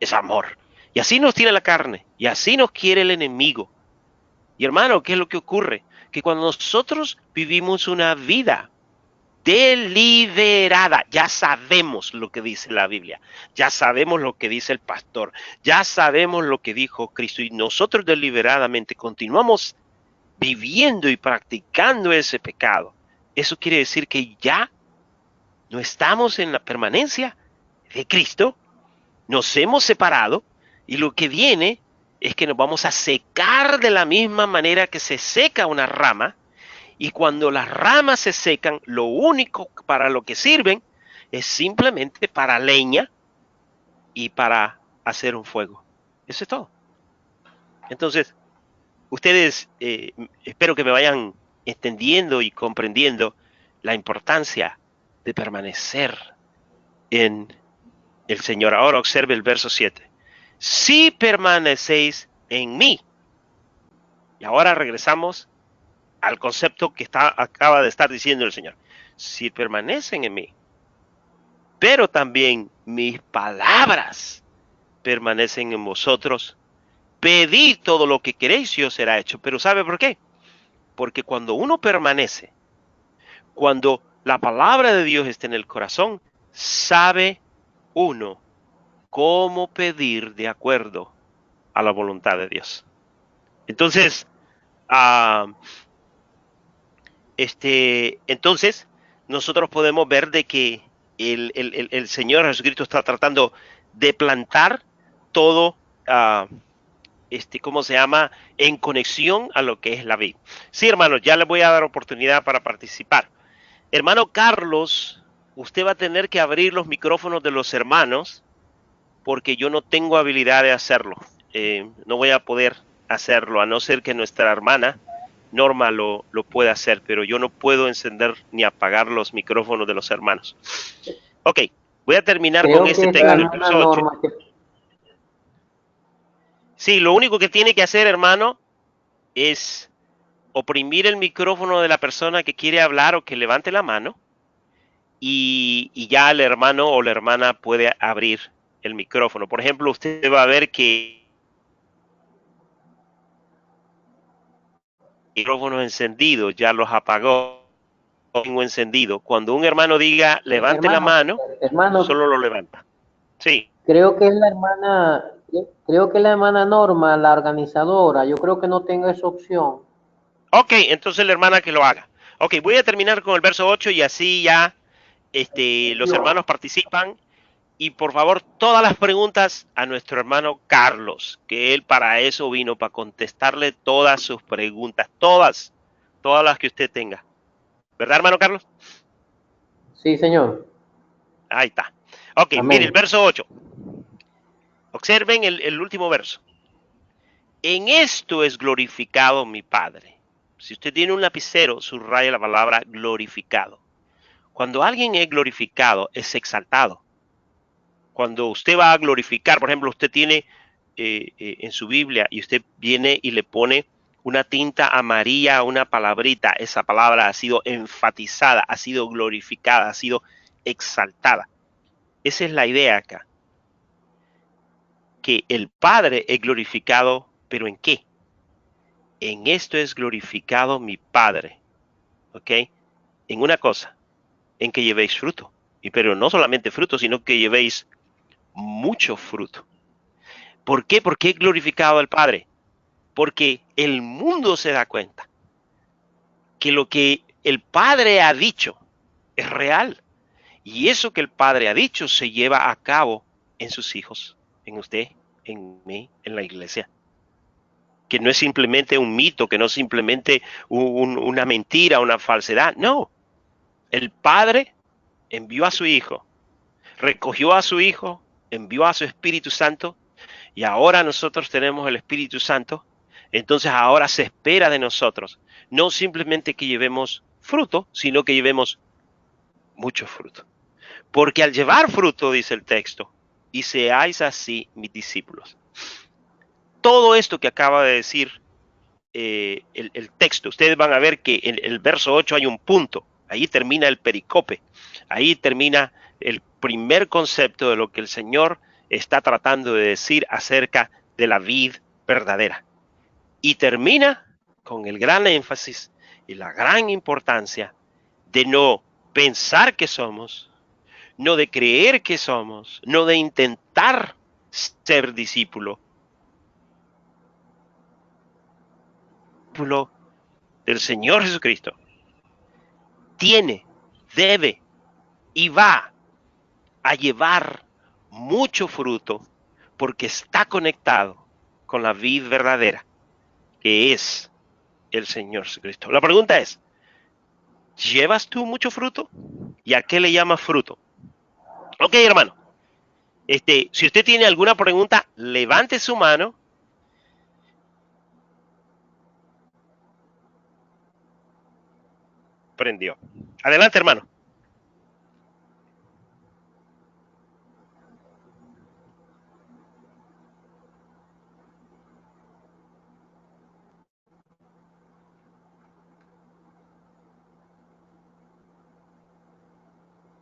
es amor. Y así nos tiene la carne. Y así nos quiere el enemigo. Y hermano, ¿qué es lo que ocurre? Que cuando nosotros vivimos una vida deliberada, ya sabemos lo que dice la Biblia, ya sabemos lo que dice el pastor, ya sabemos lo que dijo Cristo, y nosotros deliberadamente continuamos viviendo y practicando ese pecado. Eso quiere decir que ya no estamos en la permanencia de Cristo, nos hemos separado, y lo que viene es que nos vamos a secar de la misma manera que se seca una rama. Y cuando las ramas se secan, lo único para lo que sirven es simplemente para leña y para hacer un fuego. Eso es todo. Entonces, ustedes espero que me vayan entendiendo y comprendiendo la importancia de permanecer en el Señor. Ahora observe el verso 7. Si permanecéis en mí. Y ahora regresamos al concepto que acaba de estar diciendo el Señor. Si permanecen en mí, pero también mis palabras permanecen en vosotros, pedid todo lo que queréis y os será hecho. Pero ¿sabe por qué? Porque cuando uno permanece, cuando la palabra de Dios está en el corazón, sabe uno cómo pedir de acuerdo a la voluntad de Dios. Entonces, entonces nosotros podemos ver de que el Señor Jesucristo está tratando de plantar todo, ¿cómo se llama? En conexión a lo que es la vida. Sí, hermanos, ya les voy a dar oportunidad para participar. Hermano Carlos, usted va a tener que abrir los micrófonos de los hermanos porque yo no tengo habilidad de hacerlo. No voy a poder hacerlo, a no ser que nuestra hermana Norma lo puede hacer, pero yo no puedo encender ni apagar los micrófonos de los hermanos. Ok, voy a terminar con este texto, el verso 8. Sí, lo único que tiene que hacer, hermano, es oprimir el micrófono de la persona que quiere hablar o que levante la mano y ya el hermano o la hermana puede abrir el micrófono. Por ejemplo, usted va a ver que micrófonos encendidos ya los apagó, tengo encendido. Cuando un hermano diga levante la Hermano, mano, hermano, solo lo levanta. Sí. creo que es creo que es la hermana Norma, la organizadora. Yo creo que no tengo esa opción. Ok, entonces la hermana que lo haga. Ok, voy a terminar con el verso 8 y así ya los hermanos participan. Y por favor, todas las preguntas a nuestro hermano Carlos, que él para eso vino, para contestarle todas sus preguntas, todas las que usted tenga. ¿Verdad, hermano Carlos? Sí, señor. Ahí está. Ok, mire el Amén. verso 8. Observen el último verso. En esto es glorificado mi Padre. Si usted tiene un lapicero, subraya la palabra glorificado. Cuando alguien es glorificado, es exaltado. Cuando usted va a glorificar, por ejemplo, usted tiene en su Biblia y usted viene y le pone una tinta amarilla a una palabrita, esa palabra ha sido enfatizada, ha sido glorificada, ha sido exaltada. Esa es la idea acá, que el Padre es glorificado, pero ¿en qué? En esto es glorificado mi Padre, ¿ok? En una cosa, en que llevéis fruto, pero no solamente fruto, sino que llevéis mucho fruto. ¿Por qué? ¿Por qué es glorificado el Padre? Porque el mundo se da cuenta que lo que el Padre ha dicho es real. Y eso que el Padre ha dicho se lleva a cabo en sus hijos, en usted, en mí, en la iglesia. Que no es simplemente un mito, que no es simplemente una mentira, una falsedad. No, el Padre envió a su Hijo, recogió a su Hijo, envió a su Espíritu Santo y ahora nosotros tenemos el Espíritu Santo. Entonces ahora se espera de nosotros no simplemente que llevemos fruto, sino que llevemos mucho fruto. Porque al llevar fruto, dice el texto, y seáis así mis discípulos. Todo esto que acaba de decir el texto, ustedes van a ver que en el verso 8 hay un punto, ahí termina el pericope, ahí termina el primer concepto de lo que el Señor está tratando de decir acerca de la vid verdadera. Y termina con el gran énfasis y la gran importancia de no pensar que somos, no de creer que somos, no de intentar ser discípulo del Señor Jesucristo. Tiene, debe y va a llevar mucho fruto porque está conectado con la vid verdadera, que es el Señor Jesucristo. La pregunta es, ¿llevas tú mucho fruto? ¿Y a qué le llamas fruto? Ok, hermano. Si usted tiene alguna pregunta, levante su mano. Prendió. Adelante, hermano.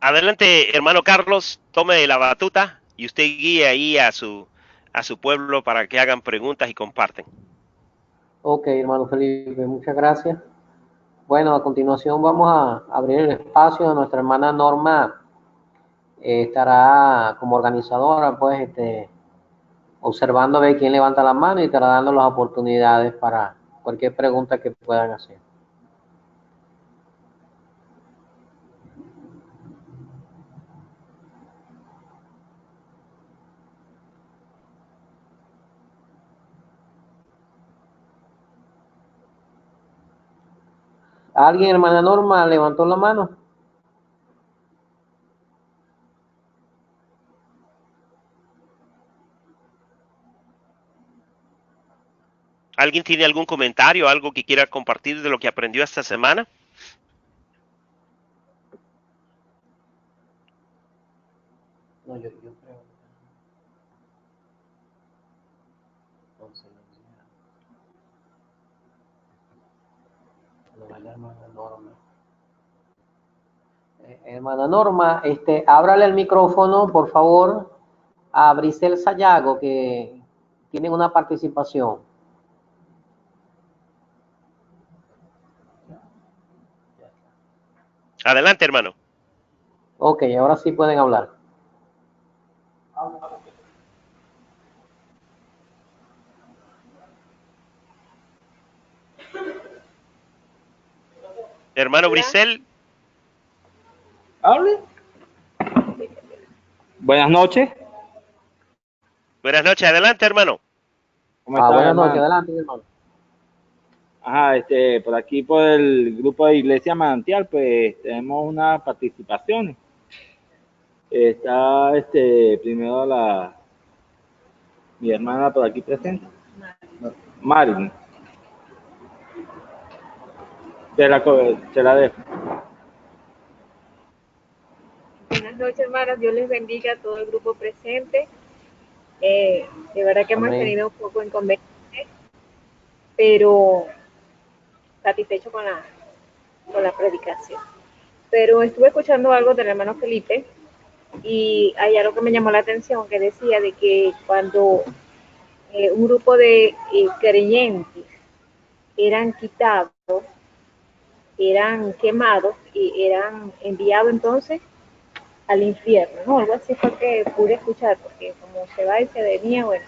Adelante, hermano Carlos, tome la batuta y usted guíe ahí a su pueblo para que hagan preguntas y comparten. Ok, hermano Felipe, muchas gracias. Bueno, a continuación vamos a abrir el espacio a nuestra hermana Norma. Estará como organizadora, pues, observando a ver quién levanta la mano y estará dando las oportunidades para cualquier pregunta que puedan hacer. ¿Alguien, hermana Norma, levantó la mano? ¿Alguien tiene algún comentario, algo que quiera compartir de lo que aprendió esta semana? No, yo creo. No, la hermana Norma. Hermana Norma, ábrale el micrófono, por favor, a Brisel Sayago, que tienen una participación. Adelante, hermano. Ok, ahora sí pueden hablar. Hermano Brisel. ¿Hable? Buenas noches. Buenas noches, adelante, hermano. ¿Cómo están, Buenas hermano? noches, adelante, hermano. Ajá, por aquí por el grupo de Iglesia Manantial, pues tenemos unas participaciones. Está, primero mi hermana por aquí presente. Marilyn. Se la dejo. Buenas noches, hermanos. Dios les bendiga a todo el grupo presente. De verdad que hemos tenido un poco de inconvenientes, pero satisfecho con la predicación. Pero estuve escuchando algo del hermano Felipe y hay algo que me llamó la atención, que decía de que cuando un grupo de creyentes eran quitados, eran quemados y eran enviados entonces al infierno, ¿no? Algo así fue que pude escuchar, porque como se va y se venía, bueno.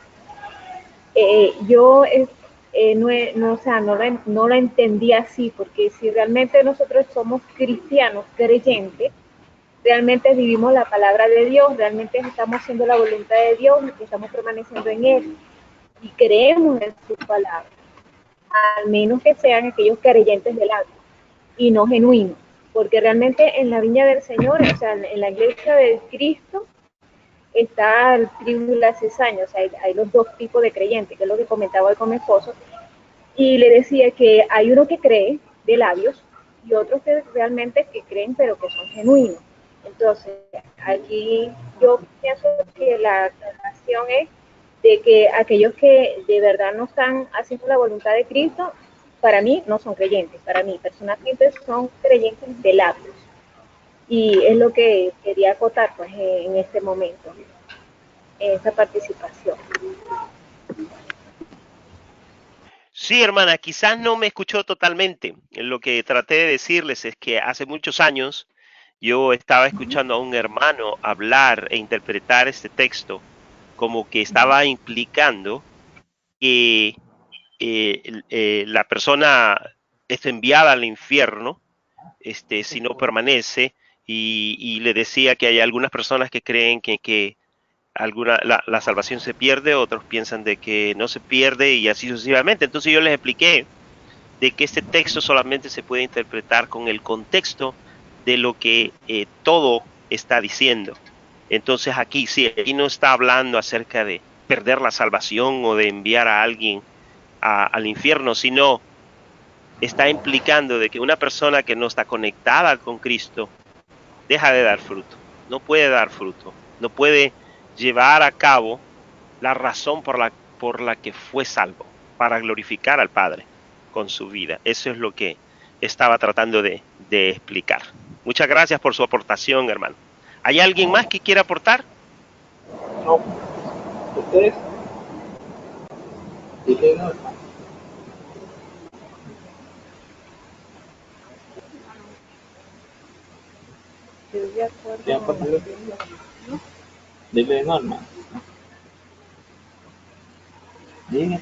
Yo no la entendí así, porque si realmente nosotros somos cristianos, creyentes, realmente vivimos la palabra de Dios, realmente estamos haciendo la voluntad de Dios, estamos permaneciendo en Él y creemos en su palabra, al menos que sean aquellos creyentes del alma y no genuinos, porque realmente en la viña del Señor, o sea, en la iglesia de Cristo, está el trigo y la cizaña, o sea, hay los dos tipos de creyentes, que es lo que comentaba hoy con mi esposo, y le decía que hay uno que cree de labios y otros que realmente que creen pero que son genuinos. Entonces, aquí yo pienso que la relación es de que aquellos que de verdad no están haciendo la voluntad de Cristo, para mí no son creyentes, para mí personalmente son creyentes de labios. Y es lo que quería acotar pues, en este momento, en esa participación. Sí, hermana, quizás no me escuchó totalmente. Lo que traté de decirles es que hace muchos años yo estaba escuchando a un hermano hablar e interpretar este texto como que estaba implicando que la persona es enviada al infierno si no permanece y le decía que hay algunas personas que creen que la salvación se pierde, otros piensan de que no se pierde y así sucesivamente. Entonces yo les expliqué de que este texto solamente se puede interpretar con el contexto de lo que todo está diciendo. Entonces aquí sí, aquí no está hablando acerca de perder la salvación o de enviar a alguien al infierno, sino está implicando de que una persona que no está conectada con Cristo deja de dar fruto, no puede dar fruto, no puede llevar a cabo la razón por la que fue salvo, para glorificar al Padre con su vida. Eso es lo que estaba tratando de explicar. Muchas gracias por su aportación, hermano. ¿Hay alguien más que quiera aportar? No. ¿Ustedes? ¿Dije no? Estoy de acuerdo. Dile Norma. Dígame.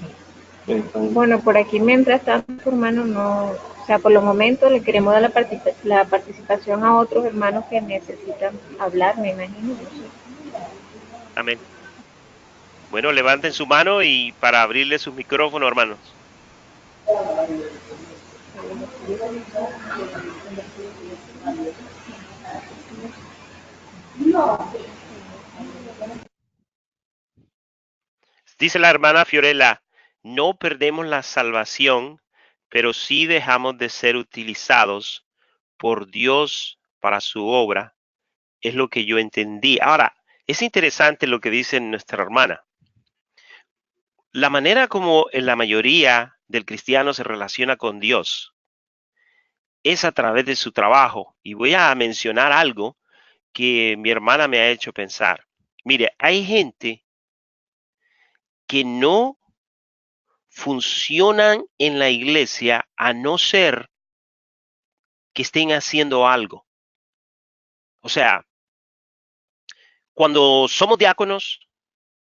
Bueno, por aquí mientras tanto, hermano, no, o sea, por los momentos le queremos dar la participación a otros hermanos que necesitan hablar, me imagino. No sé. Amén. Bueno, levanten su mano y para abrirle sus micrófonos, hermanos. Dice la hermana Fiorella, no perdemos la salvación, pero sí dejamos de ser utilizados por Dios para su obra. Es lo que yo entendí. Ahora, es interesante lo que dice nuestra hermana. La manera como la mayoría del cristiano se relaciona con Dios es a través de su trabajo. Y voy a mencionar algo que mi hermana me ha hecho pensar. Mire, hay gente que no funcionan en la iglesia a no ser que estén haciendo algo. O sea, cuando somos diáconos,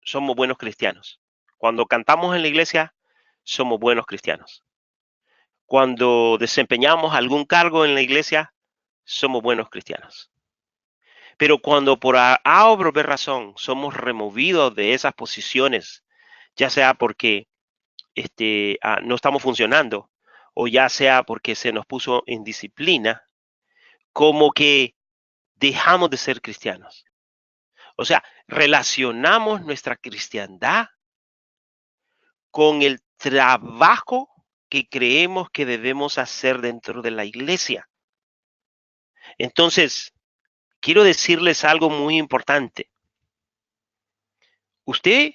somos buenos cristianos. Cuando cantamos en la iglesia, somos buenos cristianos. Cuando desempeñamos algún cargo en la iglesia, somos buenos cristianos. Pero cuando por A o por B razón somos removidos de esas posiciones, ya sea porque no estamos funcionando o ya sea porque se nos puso en disciplina, como que dejamos de ser cristianos. O sea, relacionamos nuestra cristiandad con el trabajo que creemos que debemos hacer dentro de la iglesia. Entonces, quiero decirles algo muy importante. Usted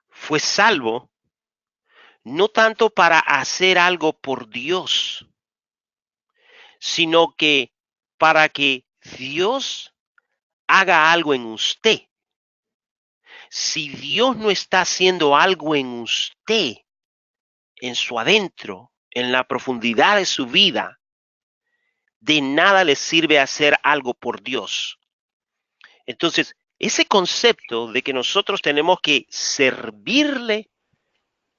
fue salvo no tanto para hacer algo por Dios, sino que para que Dios haga algo en usted. Si Dios no está haciendo algo en usted, en su adentro, en la profundidad de su vida, de nada le sirve hacer algo por Dios. Entonces, ese concepto de que nosotros tenemos que servirle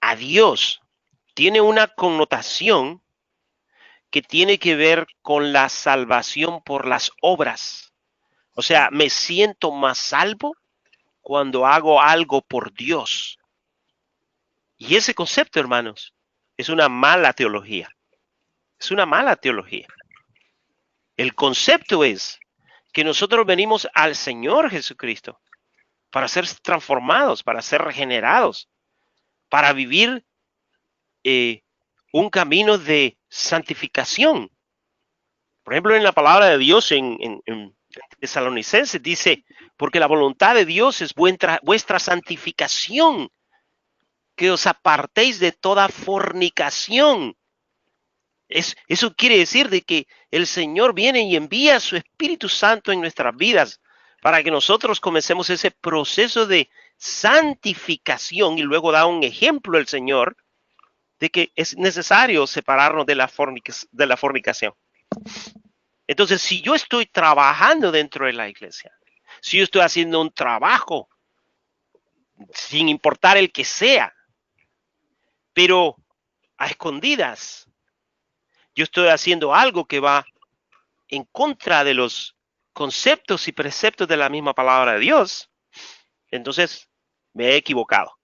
a Dios tiene una connotación que tiene que ver con la salvación por las obras. O sea, me siento más salvo cuando hago algo por Dios. Y ese concepto, hermanos, es una mala teología. Es una mala teología. El concepto es que nosotros venimos al Señor Jesucristo para ser transformados, para ser regenerados, para vivir un camino de santificación. Por ejemplo, en la palabra de Dios en Tesalonicenses dice, porque la voluntad de Dios es vuestra santificación, que os apartéis de toda fornicación. Eso quiere decir de que el Señor viene y envía su Espíritu Santo en nuestras vidas para que nosotros comencemos ese proceso de santificación, y luego da un ejemplo el Señor de que es necesario separarnos de la fornicación. Entonces, si yo estoy trabajando dentro de la iglesia, si yo estoy haciendo un trabajo, sin importar el que sea, pero a escondidas, yo estoy haciendo algo que va en contra de los conceptos y preceptos de la misma palabra de Dios, entonces me he equivocado.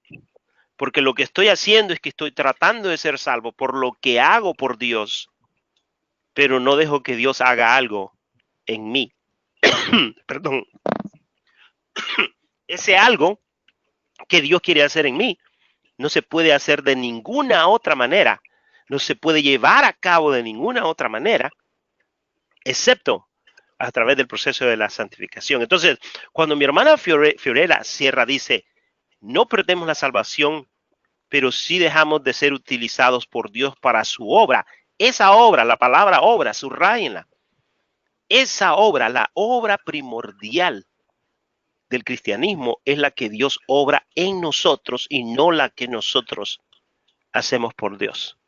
Porque lo que estoy haciendo es que estoy tratando de ser salvo por lo que hago por Dios, pero no dejo que Dios haga algo en mí. Perdón. Ese algo que Dios quiere hacer en mí no se puede hacer de ninguna otra manera, no se puede llevar a cabo de ninguna otra manera, excepto a través del proceso de la santificación. Entonces, cuando mi hermana Fiorella Sierra dice, no perdemos la salvación, pero sí dejamos de ser utilizados por Dios para su obra, esa obra, la palabra obra, subrayenla, esa obra, la obra primordial del cristianismo es la que Dios obra en nosotros y no la que nosotros hacemos por Dios.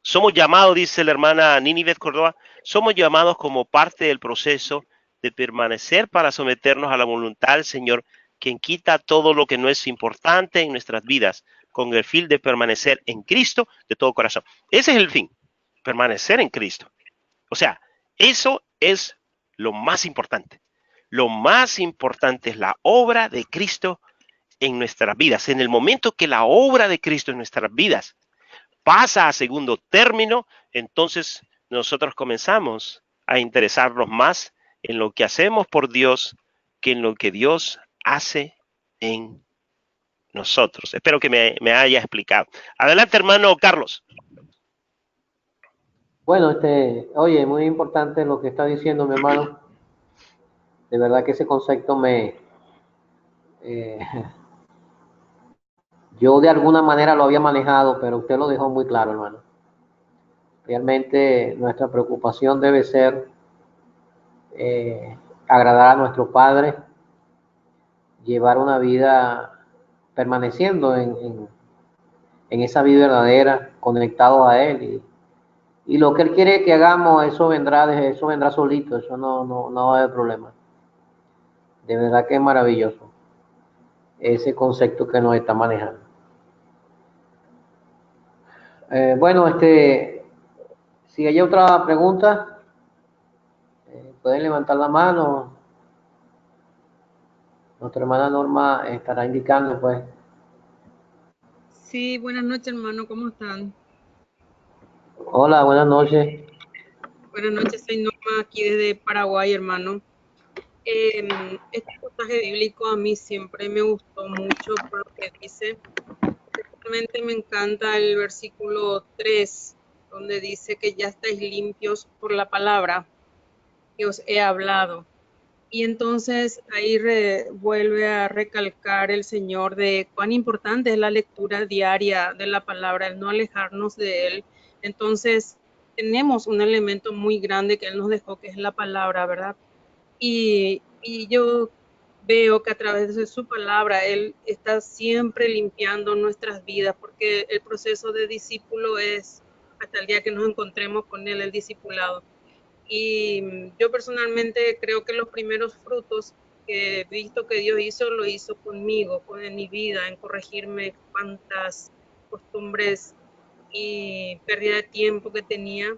Somos llamados, dice la hermana Ninive Córdoba, somos llamados como parte del proceso de permanecer para someternos a la voluntad del Señor, quien quita todo lo que no es importante en nuestras vidas, con el fin de permanecer en Cristo de todo corazón. Ese es el fin, permanecer en Cristo. O sea, eso es lo más importante. Lo más importante es la obra de Cristo en nuestras vidas. En el momento que la obra de Cristo en nuestras vidas pasa a segundo término, entonces nosotros comenzamos a interesarnos más en lo que hacemos por Dios que en lo que Dios hace en nosotros. Espero que me haya explicado. Adelante, hermano Carlos. Bueno, oye, muy importante lo que está diciendo mi hermano. De verdad que ese concepto yo de alguna manera lo había manejado, pero usted lo dejó muy claro, hermano. Realmente nuestra preocupación debe ser agradar a nuestro Padre, llevar una vida permaneciendo en esa vida verdadera, conectados a Él. Y lo que Él quiere que hagamos, eso vendrá solito, eso no va a haber problema. De verdad que es maravilloso ese concepto que nos está manejando. Bueno, si hay otra pregunta, pueden levantar la mano. Nuestra hermana Norma estará indicando, pues. Sí, buenas noches, hermano, ¿cómo están? Hola, buenas noches. Buenas noches, soy Norma, aquí desde Paraguay, hermano. Este pasaje bíblico a mí siempre me gustó mucho por lo que dice. Realmente me encanta el versículo 3, donde dice que ya estáis limpios por la palabra que os he hablado. Y entonces ahí vuelve a recalcar el Señor de cuán importante es la lectura diaria de la palabra, el no alejarnos de Él. Entonces tenemos un elemento muy grande que Él nos dejó, que es la palabra, ¿verdad? Y yo veo que a través de su palabra Él está siempre limpiando nuestras vidas, porque el proceso de discípulo es hasta el día que nos encontremos con Él, el discipulado. Y yo personalmente creo que los primeros frutos que he visto que Dios hizo, lo hizo conmigo, en mi vida, en corregirme cuantas costumbres y pérdida de tiempo que tenía.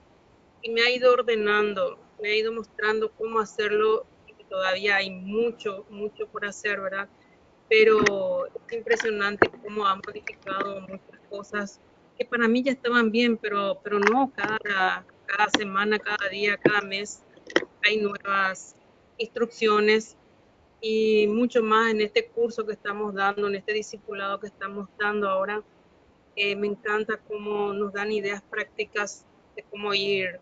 Y me ha ido ordenando, me ha ido mostrando cómo hacerlo. Y todavía hay mucho por hacer, ¿verdad? Pero es impresionante cómo ha modificado muchas cosas que para mí ya estaban bien, pero no, cada semana, cada día, cada mes hay nuevas instrucciones y mucho más en este curso que estamos dando, en este discipulado que estamos dando ahora. Me encanta cómo nos dan ideas prácticas de cómo ir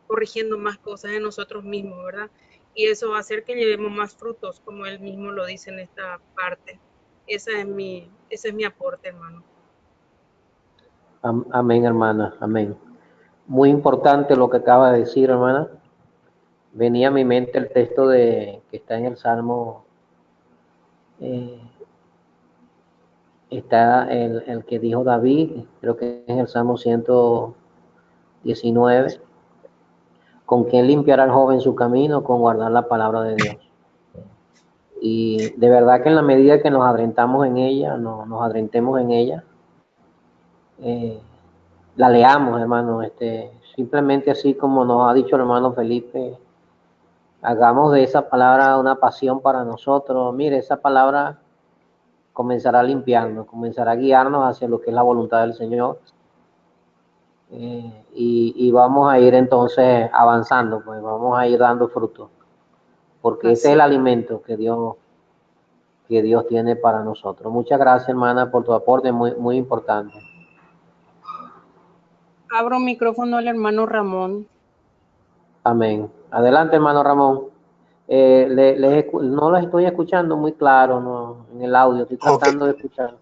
corrigiendo más cosas en nosotros mismos, ¿verdad? Y eso va a hacer que llevemos más frutos, como él mismo lo dice en esta parte. Ese es mi aporte, hermano. Amén, hermana, amén. Muy importante lo que acaba de decir, hermana. Venía a mi mente el texto que está en el Salmo, está el que dijo David, creo que es el Salmo 119, con quién limpiará el joven su camino, con guardar la palabra de Dios. Y de verdad que en la medida que nos adrentamos en ella, nos adrentemos en ella, la leamos, hermano, simplemente así como nos ha dicho el hermano Felipe, hagamos de esa palabra una pasión para nosotros. Mire, esa palabra comenzará a limpiarnos, comenzará a guiarnos hacia lo que es la voluntad del Señor. Y vamos a ir entonces avanzando, pues vamos a ir dando frutos, porque ese es el alimento que Dios tiene para nosotros. Muchas gracias, hermana, por tu aporte, muy importante. Abro micrófono al hermano Ramón. Amén. Adelante, hermano Ramón. No las estoy escuchando muy claro, ¿no? En el audio, estoy tratando de escuchar.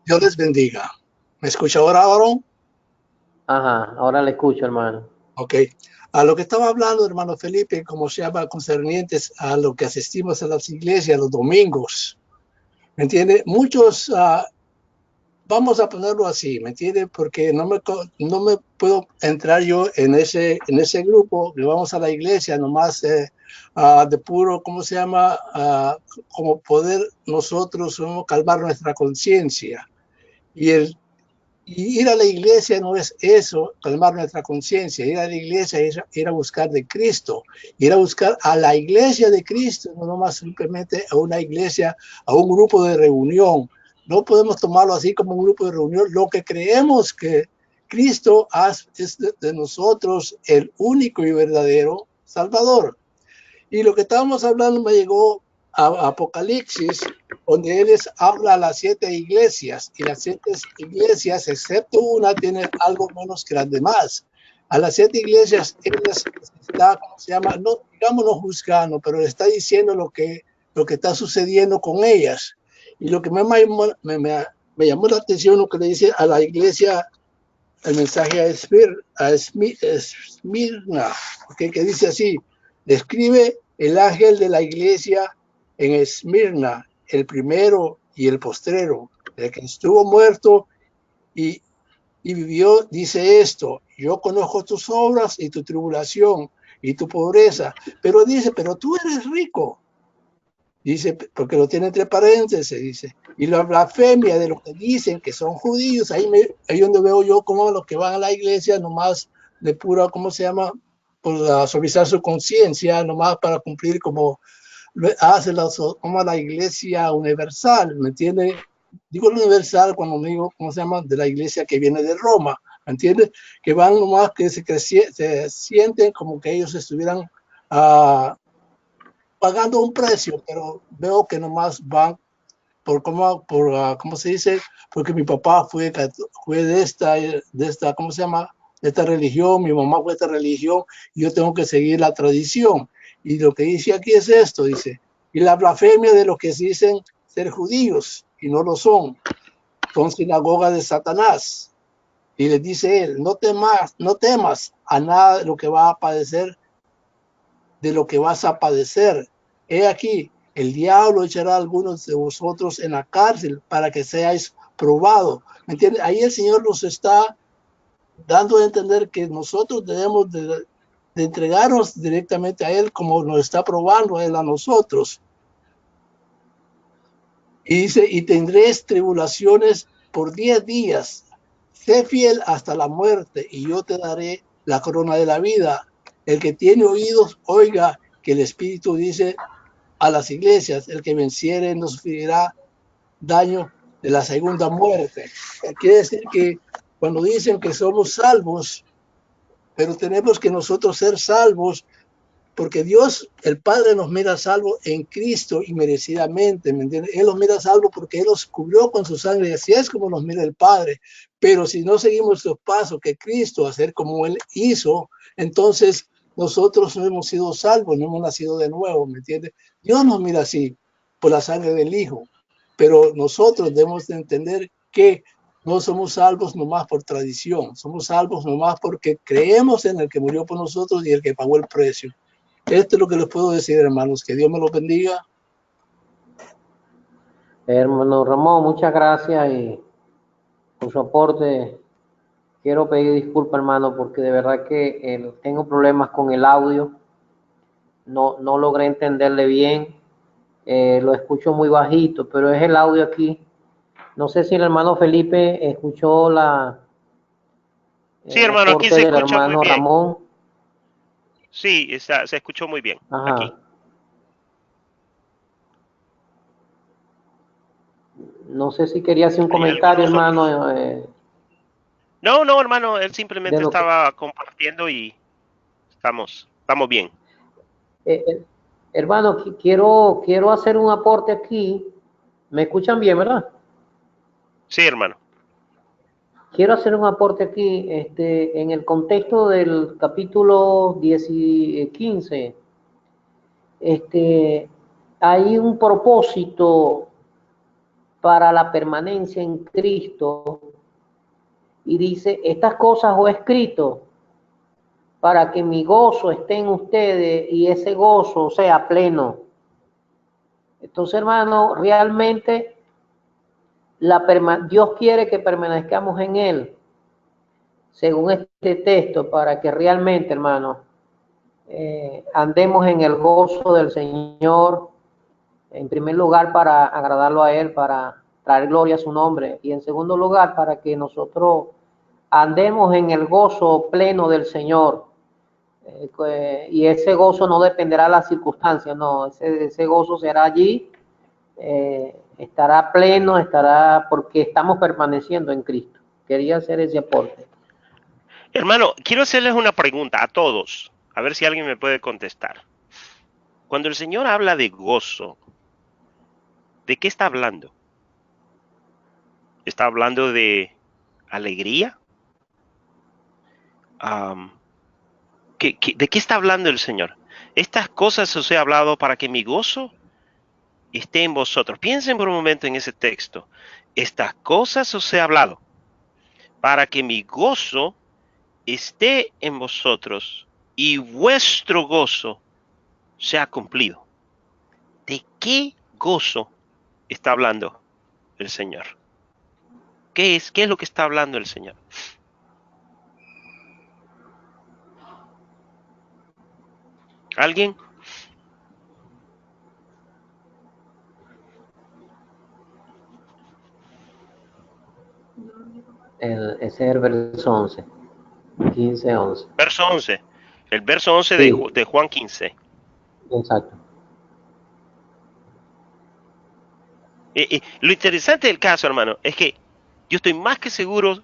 Dios les bendiga. ¿Me escucha ahora, Aaron? Ajá, ahora le escucho, hermano. Ok. A lo que estaba hablando, hermano Felipe, como se llama, concernientes a lo que asistimos a las iglesias los domingos. ¿Me entiende? Muchos, vamos a ponerlo así, ¿me entiende? Porque no me puedo entrar yo en ese grupo que vamos a la iglesia nomás de puro, ¿cómo se llama? Como poder nosotros calmar nuestra conciencia. Y ir a la iglesia no es eso, calmar nuestra conciencia. Ir a la iglesia es ir a buscar de Cristo, ir a buscar a la iglesia de Cristo, no nomás simplemente a una iglesia, a un grupo de reunión. No podemos tomarlo así como un grupo de reunión. Lo que creemos que Cristo es de nosotros el único y verdadero Salvador. Y lo que estábamos hablando me llegó a Apocalipsis, donde él habla a las 7 iglesias, y las 7 iglesias, excepto una, tienen algo menos que las demás. A las 7 iglesias él está, ¿cómo se llama? No, digamos, no juzgando, pero le está diciendo lo que está sucediendo con ellas. Y lo que me llamó la atención, lo que le dice a la iglesia el mensaje a Esmirna, ¿okay? Que dice así: escribe el ángel de la iglesia en Esmirna, el primero y el postrero, el que estuvo muerto y vivió, dice esto: yo conozco tus obras y tu tribulación y tu pobreza, pero dice, pero tú eres rico. Dice, porque lo tiene entre paréntesis, dice, y la blasfemia de los que dicen que son judíos, ahí donde veo yo como los que van a la iglesia nomás de pura, ¿cómo se llama? Por suavizar su conciencia, nomás para cumplir como hace como la iglesia universal, ¿me entiende? Digo universal cuando digo, ¿cómo se llama? De la iglesia que viene de Roma, ¿me entiendes? Que van nomás que se sienten como que ellos estuvieran pagando un precio, pero veo que nomás van ¿cómo se dice? Porque mi papá fue de esta, ¿cómo se llama? De esta religión, mi mamá fue de esta religión, y yo tengo que seguir la tradición. Y lo que dice aquí es esto, dice, y la blasfemia de los que se dicen ser judíos y no lo son sinagoga de Satanás. Y les dice él, no temas a nada de lo que va a padecer, de lo que vas a padecer. He aquí, el diablo echará a algunos de vosotros en la cárcel para que seáis probados. ¿Me entiendes? Ahí el Señor nos está dando a entender que nosotros debemos de entregarnos directamente a Él, como nos está probando Él a nosotros. Y dice, y tendréis tribulaciones por 10 días. Sé fiel hasta la muerte, y yo te daré la corona de la vida. El que tiene oídos, oiga que el Espíritu dice a las iglesias: el que venciere no sufrirá daño de la segunda muerte. Quiere decir que cuando dicen que somos salvos, pero tenemos que nosotros ser salvos, porque Dios, el Padre, nos mira salvo en Cristo y merecidamente, ¿me entiendes? Él nos mira salvo porque Él los cubrió con su sangre, y así es como nos mira el Padre. Pero si no seguimos los pasos que Cristo, hacer como Él hizo, entonces nosotros no hemos sido salvos, no hemos nacido de nuevo, ¿me entiendes? Dios nos mira así, por la sangre del Hijo, pero nosotros debemos de entender que no somos salvos nomás por tradición, somos salvos nomás porque creemos en el que murió por nosotros y el que pagó el precio. Esto es lo que les puedo decir, hermanos. Que Dios me los bendiga. Hermano Ramón, muchas gracias y por su aporte. Quiero pedir disculpas, hermano, porque de verdad que tengo problemas con el audio. No logré entenderle bien. Lo escucho muy bajito, pero es el audio aquí. No sé si el hermano Felipe escuchó Sí, hermano, aquí se del escucha muy hermano bien. Ramón. Sí, se escuchó muy bien. Ajá. Aquí. No sé si quería hacer un comentario, hermano. No, hermano, él simplemente estaba compartiendo y estamos bien. Hermano, quiero hacer un aporte aquí. ¿Me escuchan bien, verdad? Sí, hermano. Quiero hacer un aporte aquí, en el contexto del capítulo 15. Hay un propósito para la permanencia en Cristo, y dice: estas cosas os he escrito para que mi gozo esté en ustedes y ese gozo sea pleno. Entonces, hermano, realmente Dios quiere que permanezcamos en Él, según este texto, para que realmente, hermano, andemos en el gozo del Señor, en primer lugar para agradarlo a Él, para traer gloria a su nombre, y en segundo lugar para que nosotros andemos en el gozo pleno del Señor. Y ese gozo no dependerá de las circunstancias, no, ese gozo será allí, estará pleno, estará porque estamos permaneciendo en Cristo. Quería hacer ese aporte. Hermano, quiero hacerles una pregunta a todos, a ver si alguien me puede contestar. Cuando el Señor habla de gozo, ¿de qué está hablando? ¿Está hablando de alegría? ¿De qué está hablando el Señor? Estas cosas os he hablado para que mi gozo esté en vosotros. Piensen por un momento en ese texto. Estas cosas os he hablado para que mi gozo esté en vosotros y vuestro gozo sea cumplido. ¿De qué gozo está hablando el Señor? ¿Qué es lo que está hablando el Señor? ¿Alguien? Ese es el verso 11, 15, 11. Verso 11. El verso 11 Sí. de Juan 15. Exacto. Lo interesante del caso, hermano, es que yo estoy más que seguro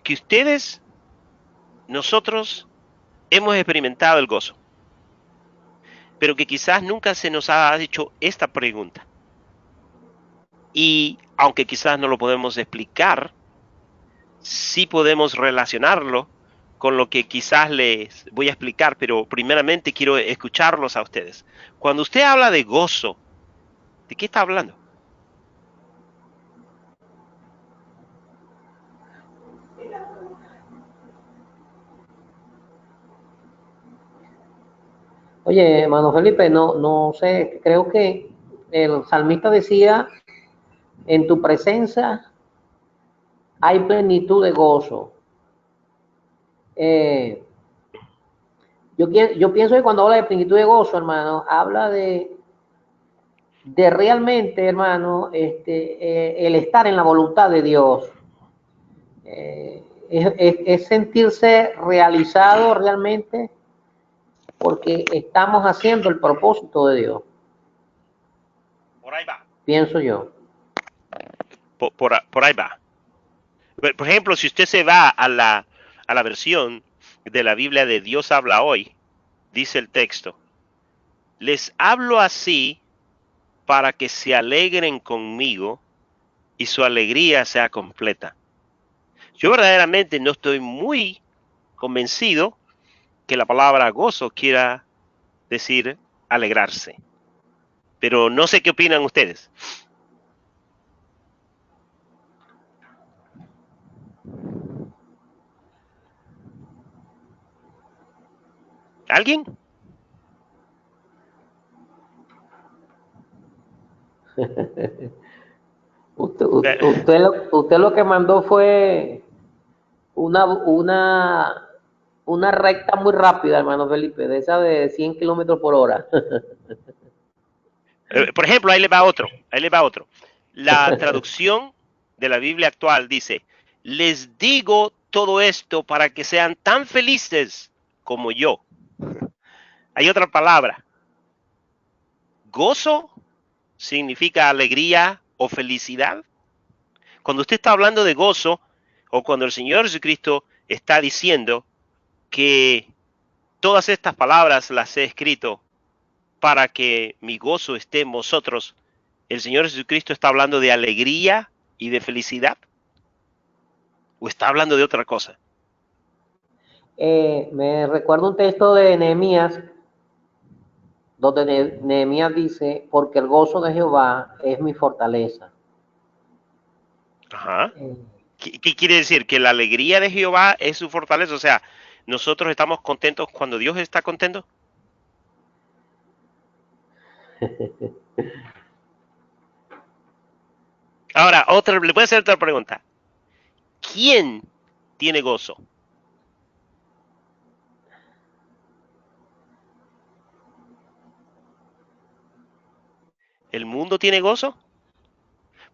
que ustedes, nosotros, hemos experimentado el gozo, pero que quizás nunca se nos ha hecho esta pregunta. Y aunque quizás no lo podemos explicar, sí podemos relacionarlo con lo que quizás les voy a explicar, pero primeramente quiero escucharlos a ustedes. Cuando usted habla de gozo, ¿de qué está hablando? Oye, hermano Felipe, no sé, creo que el salmista decía, en tu presencia hay plenitud de gozo. Yo pienso que cuando habla de plenitud de gozo, hermano, habla de realmente, hermano, el estar en la voluntad de Dios. Es sentirse realizado realmente porque estamos haciendo el propósito de Dios. Por ahí va. Pienso yo. Por ahí va. Por ejemplo, si usted se va a la versión de la Biblia de Dios habla hoy, dice el texto, les hablo así para que se alegren conmigo y su alegría sea completa. Yo verdaderamente no estoy muy convencido que la palabra gozo quiera decir alegrarse. Pero no sé qué opinan ustedes. ¿Alguien? Usted lo que mandó fue una recta muy rápida, hermano Felipe, de esa de 100 kilómetros por hora. Por ejemplo, ahí le va otro. La traducción de la Biblia actual dice, les digo todo esto para que sean tan felices como yo. Hay otra palabra. Gozo significa alegría o felicidad. Cuando usted está hablando de gozo, o cuando el Señor Jesucristo está diciendo que todas estas palabras las he escrito para que mi gozo esté en vosotros, ¿el Señor Jesucristo está hablando de alegría y de felicidad? ¿O está hablando de otra cosa? Me recuerdo un texto de Nehemías, donde Nehemías dice, porque el gozo de Jehová es mi fortaleza. Ajá. ¿Qué quiere decir? Que la alegría de Jehová es su fortaleza. O sea, nosotros estamos contentos cuando Dios está contento. Ahora, le voy a hacer otra pregunta. ¿Quién tiene gozo? ¿El mundo tiene gozo?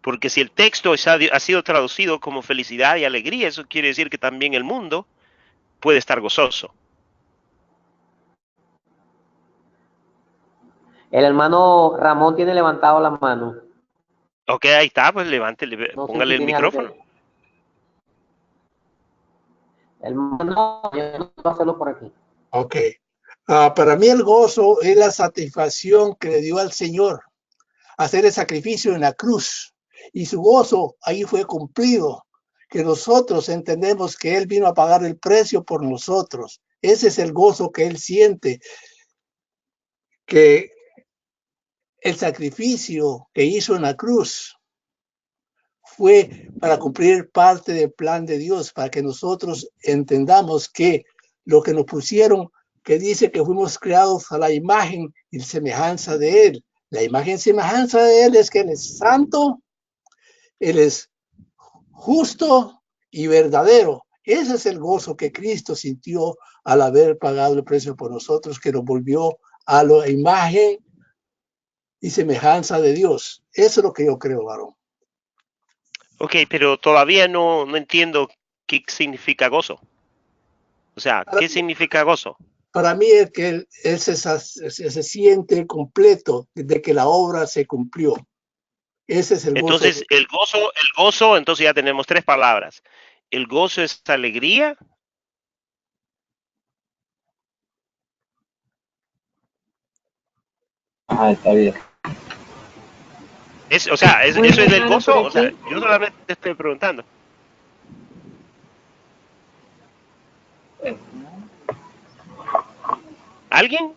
Porque si el texto ha sido traducido como felicidad y alegría, eso quiere decir que también el mundo puede estar gozoso. El hermano Ramón tiene levantado la mano. Ok, ahí está, pues levántele, No sé póngale si el tiene micrófono. algo hermano, yo no puedo hacerlo por aquí. Ok. Para mí el gozo es la satisfacción que le dio al Señor hacer el sacrificio en la cruz. Y su gozo ahí fue cumplido, que nosotros entendemos que Él vino a pagar el precio por nosotros. Ese es el gozo que Él siente, que el sacrificio que hizo en la cruz fue para cumplir parte del plan de Dios, para que nosotros entendamos que lo que nos pusieron, que dice que fuimos creados a la imagen y semejanza de Él. La imagen y semejanza de Él es que Él es santo, Él es justo y verdadero. Ese es el gozo que Cristo sintió al haber pagado el precio por nosotros, que nos volvió a la imagen y semejanza de Dios. Eso es lo que yo creo, varón. Ok, pero todavía no entiendo qué significa gozo. O sea, ¿qué significa gozo? Para mí es que él se siente completo de que la obra se cumplió. Ese es el gozo. Entonces, el gozo, entonces ya tenemos tres palabras. El gozo es alegría. Está bien. O sea, eso es el gozo. O sea, yo solamente te estoy preguntando. ¿Alguien?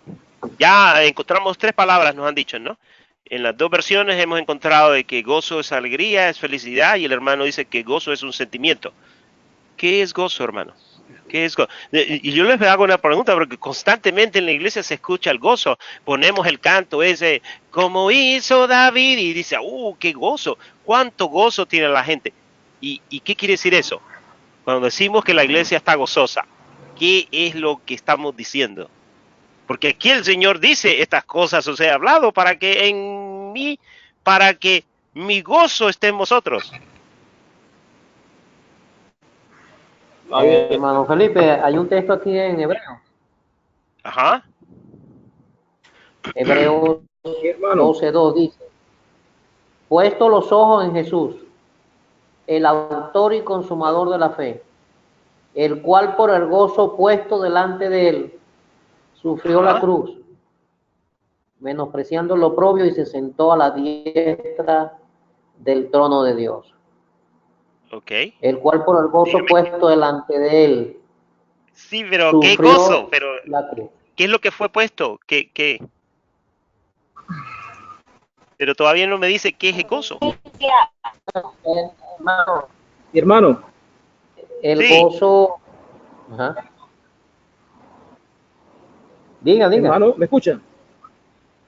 Ya encontramos tres palabras, nos han dicho, ¿no? En las dos versiones hemos encontrado de que gozo es alegría, es felicidad, y el hermano dice que gozo es un sentimiento. ¿Qué es gozo, hermano? ¿Qué es gozo? Y yo les hago una pregunta, porque constantemente en la iglesia se escucha el gozo. Ponemos el canto ese, como hizo David, y dice, qué gozo. ¿Cuánto gozo tiene la gente? ¿Y qué quiere decir eso? Cuando decimos que la iglesia está gozosa, ¿qué es lo que estamos diciendo? Porque aquí el Señor dice estas cosas, os he hablado para que mi gozo esté en vosotros. Hermano Felipe, hay un texto aquí en Hebreo. Ajá. Hebreo 12:2 dice: puesto los ojos en Jesús, el autor y consumador de la fe, el cual por el gozo puesto delante de él sufrió la cruz, menospreciando lo propio, y se sentó a la diestra del trono de Dios. Okay. El cual por el gozo puesto delante de él. Sí, pero ¿qué gozo? Pero ¿qué es lo que fue puesto? ¿Qué? Pero todavía no me dice qué es el gozo. Hermano. El gozo. Ajá. Diga. Hermano, ¿me escuchan?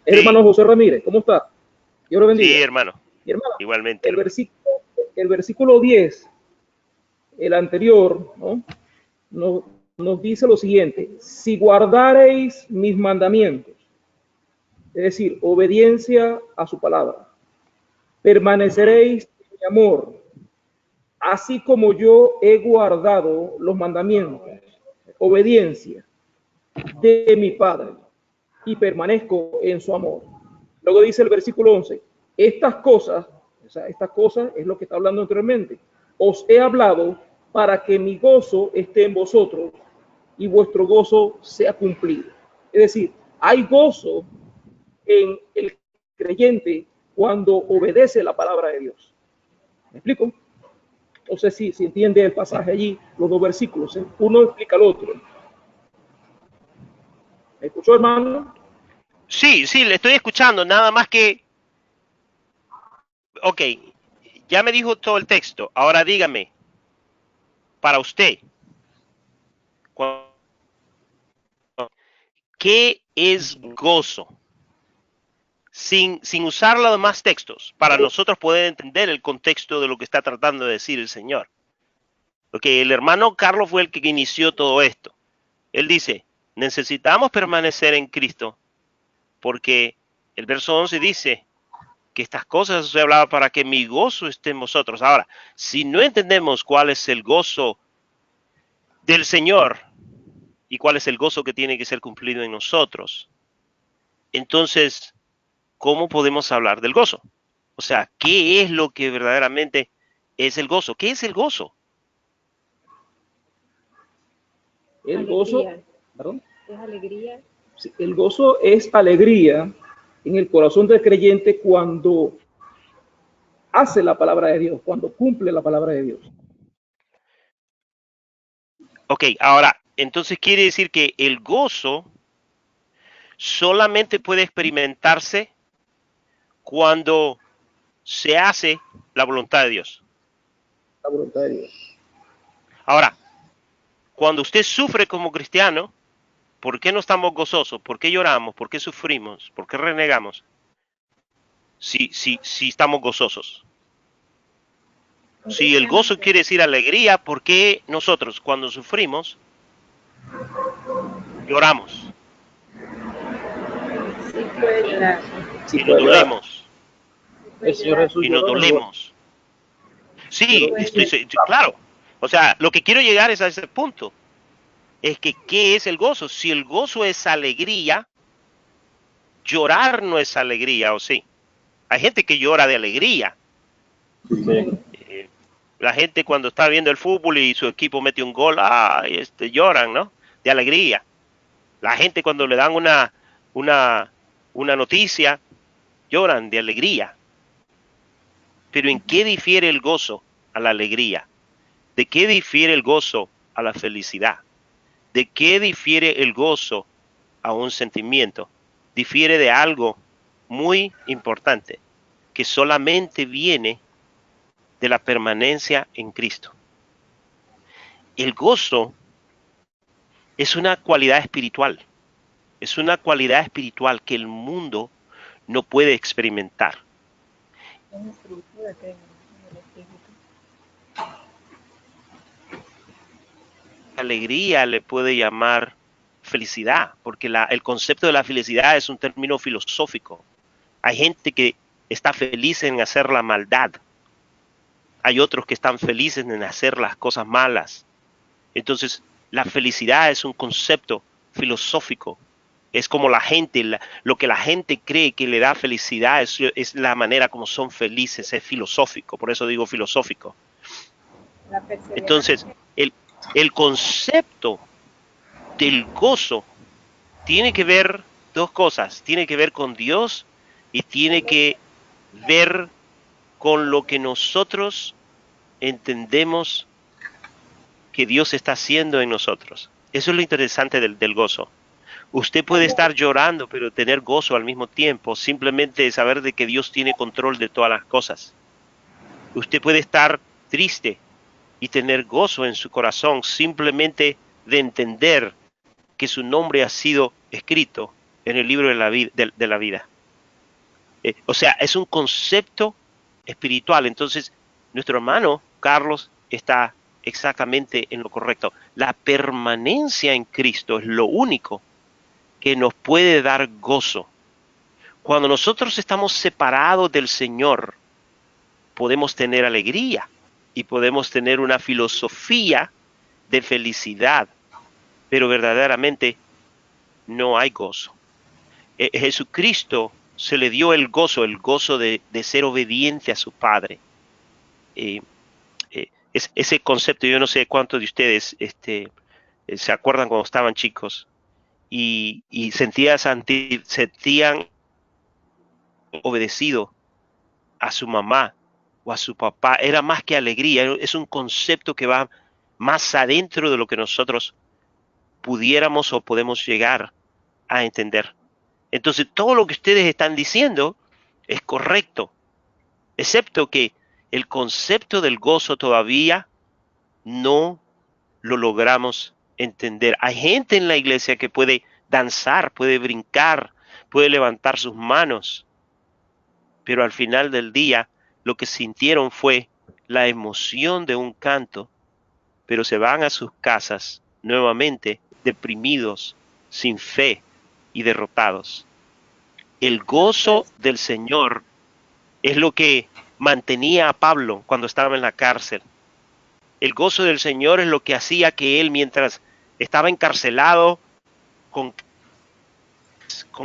Sí. Hermano José Ramírez, ¿cómo está? Dios lo bendiga. Sí, hermano. Hermano, igualmente. El versículo 10, el anterior, ¿no? Nos dice lo siguiente: si guardareis mis mandamientos, es decir, obediencia a su palabra, permaneceréis en mi amor, así como yo he guardado los mandamientos, obediencia de mi Padre, y permanezco en su amor. Luego dice el versículo 11, estas cosas es lo que está hablando anteriormente, os he hablado para que mi gozo esté en vosotros y vuestro gozo sea cumplido. Es decir, hay gozo en el creyente cuando obedece la palabra de Dios. ¿Me explico? No sé si entiende el pasaje allí, los dos versículos, uno explica al otro. ¿Me escuchó, hermano? Sí, le estoy escuchando, nada más que... Ok, ya me dijo todo el texto, ahora dígame, para usted, ¿qué es gozo? Sin usar los demás textos, para nosotros poder entender el contexto de lo que está tratando de decir el Señor. Porque el hermano Carlos fue el que inició todo esto. Él dice, necesitamos permanecer en Cristo, porque el verso 11 dice que estas cosas se hablaba para que mi gozo esté en vosotros. Ahora, si no entendemos cuál es el gozo del Señor y cuál es el gozo que tiene que ser cumplido en nosotros, entonces, ¿cómo podemos hablar del gozo? O sea, ¿qué es lo que verdaderamente es el gozo? ¿Qué es el gozo? El gozo, ¿perdón? ¿Es alegría? Sí, el gozo es alegría en el corazón del creyente cuando hace la palabra de Dios, cuando cumple la palabra de Dios. Ok, ahora, entonces quiere decir que el gozo solamente puede experimentarse cuando se hace la voluntad de Dios. la voluntad de Dios. Ahora, cuando usted sufre como cristiano, ¿por qué no estamos gozosos? ¿Por qué lloramos? ¿Por qué sufrimos? ¿Por qué renegamos? Si estamos gozosos. Si el gozo quiere decir alegría, ¿por qué nosotros cuando sufrimos lloramos? Sí, puede llorar. Sí, Y nos dolemos. El Señor Jesús Y nos lloró, dolemos. Sí, claro. O sea, lo que quiero llegar es a ese punto. Es que, ¿qué es el gozo? Si el gozo es alegría, llorar no es alegría, ¿o sí? Hay gente que llora de alegría. Sí. La gente cuando está viendo el fútbol y su equipo mete un gol, lloran, ¿no? De alegría. La gente cuando le dan una noticia, lloran de alegría. Pero ¿en qué difiere el gozo a la alegría? ¿De qué difiere el gozo a la felicidad? ¿De qué difiere el gozo a un sentimiento? Difiere de algo muy importante, que solamente viene de la permanencia en Cristo. El gozo es una cualidad espiritual. Es una cualidad espiritual que el mundo no puede experimentar. Alegría le puede llamar felicidad, porque el concepto de la felicidad es un término filosófico. Hay gente que está feliz en hacer la maldad. Hay otros que están felices en hacer las cosas malas. Entonces, la felicidad es un concepto filosófico. Es como la gente, lo que la gente cree que le da felicidad es la manera como son felices, es filosófico, por eso digo filosófico. Entonces, el concepto del gozo tiene que ver dos cosas, tiene que ver con Dios y tiene que ver con lo que nosotros entendemos que Dios está haciendo en nosotros. Eso es lo interesante del gozo. Usted puede estar llorando, pero tener gozo al mismo tiempo, simplemente saber de que Dios tiene control de todas las cosas. Usted puede estar triste y tener gozo en su corazón, simplemente de entender que su nombre ha sido escrito en el libro de la vida. O sea, es un concepto espiritual. Entonces, nuestro hermano Carlos está exactamente en lo correcto. La permanencia en Cristo es lo único que nos puede dar gozo. Cuando nosotros estamos separados del Señor, podemos tener alegría y podemos tener una filosofía de felicidad, pero verdaderamente no hay gozo. Jesucristo se le dio el gozo de ser obediente a su Padre. Ese concepto, yo no sé cuántos de ustedes se acuerdan cuando estaban chicos y sentían obedecido a su mamá o a su papá. Era más que alegría, es un concepto que va más adentro de lo que nosotros pudiéramos o podemos llegar a entender. Entonces, todo lo que ustedes están diciendo es correcto, excepto que el concepto del gozo todavía no lo logramos entender. Hay gente en la iglesia que puede danzar, puede brincar, puede levantar sus manos, pero al final del día lo que sintieron fue la emoción de un canto, pero se van a sus casas nuevamente deprimidos, sin fe y derrotados. El gozo del Señor es lo que mantenía a Pablo cuando estaba en la cárcel. El gozo del Señor es lo que hacía que él, mientras estaba encarcelado con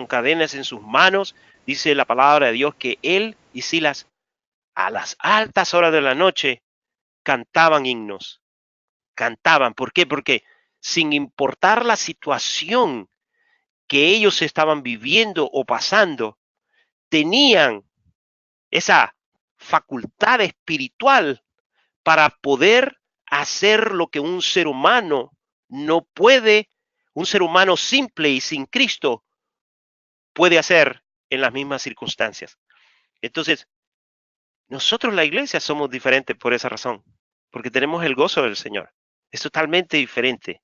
cadenas en sus manos, dice la palabra de Dios que él y Silas a las altas horas de la noche cantaban himnos. Cantaban. ¿Por qué? Porque sin importar la situación que ellos estaban viviendo o pasando, tenían esa facultad espiritual para poder hacer lo que un ser humano no puede, un ser humano simple y sin Cristo puede hacer en las mismas circunstancias. Entonces, nosotros la iglesia somos diferentes por esa razón. porque tenemos el gozo del Señor. Es totalmente diferente.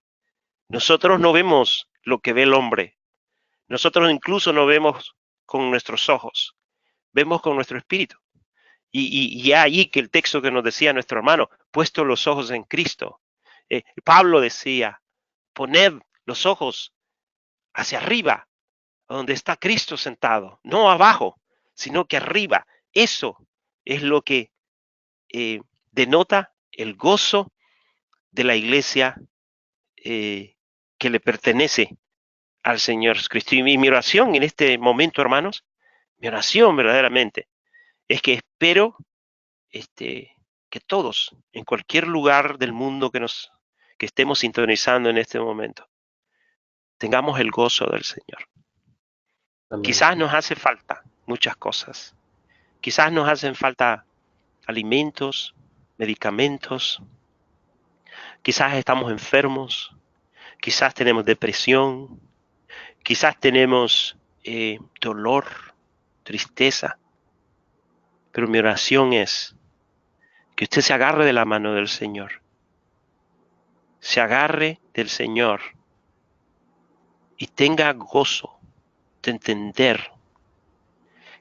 Nosotros no vemos lo que ve el hombre. Nosotros incluso no vemos con nuestros ojos, vemos con nuestro espíritu. Y ahí que el texto que nos decía nuestro hermano, puesto los ojos en Cristo. Pablo decía, poned los ojos hacia arriba, donde está Cristo sentado, no abajo, sino que arriba. Eso es lo que denota el gozo de la iglesia que le pertenece al Señor Jesucristo. Y mi oración en este momento, hermanos, mi oración verdaderamente, es que espero que todos, en cualquier lugar del mundo que estemos sintonizando en este momento, tengamos el gozo del Señor. Amén. Quizás nos hace falta muchas cosas. Quizás nos hacen falta alimentos, medicamentos. Quizás estamos enfermos. Quizás tenemos depresión. Quizás tenemos dolor, tristeza. Pero mi oración es que usted se agarre de la mano del Señor. Se agarre del Señor y tenga gozo de entender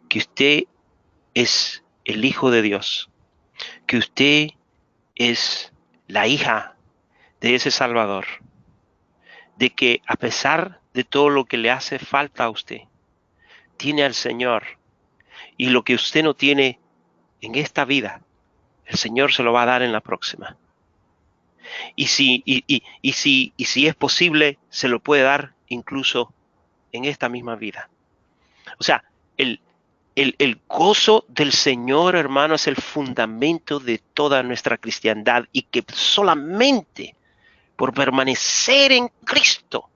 que usted es el Hijo de Dios, que usted es la hija de ese Salvador, de que a pesar de todo lo que le hace falta a usted, tiene al Señor, y lo que usted no tiene en esta vida, el Señor se lo va a dar en la próxima. Y si es posible, se lo puede dar incluso en esta misma vida. O sea, el gozo del Señor, hermano, es el fundamento de toda nuestra cristiandad, y que solamente por permanecer en Cristo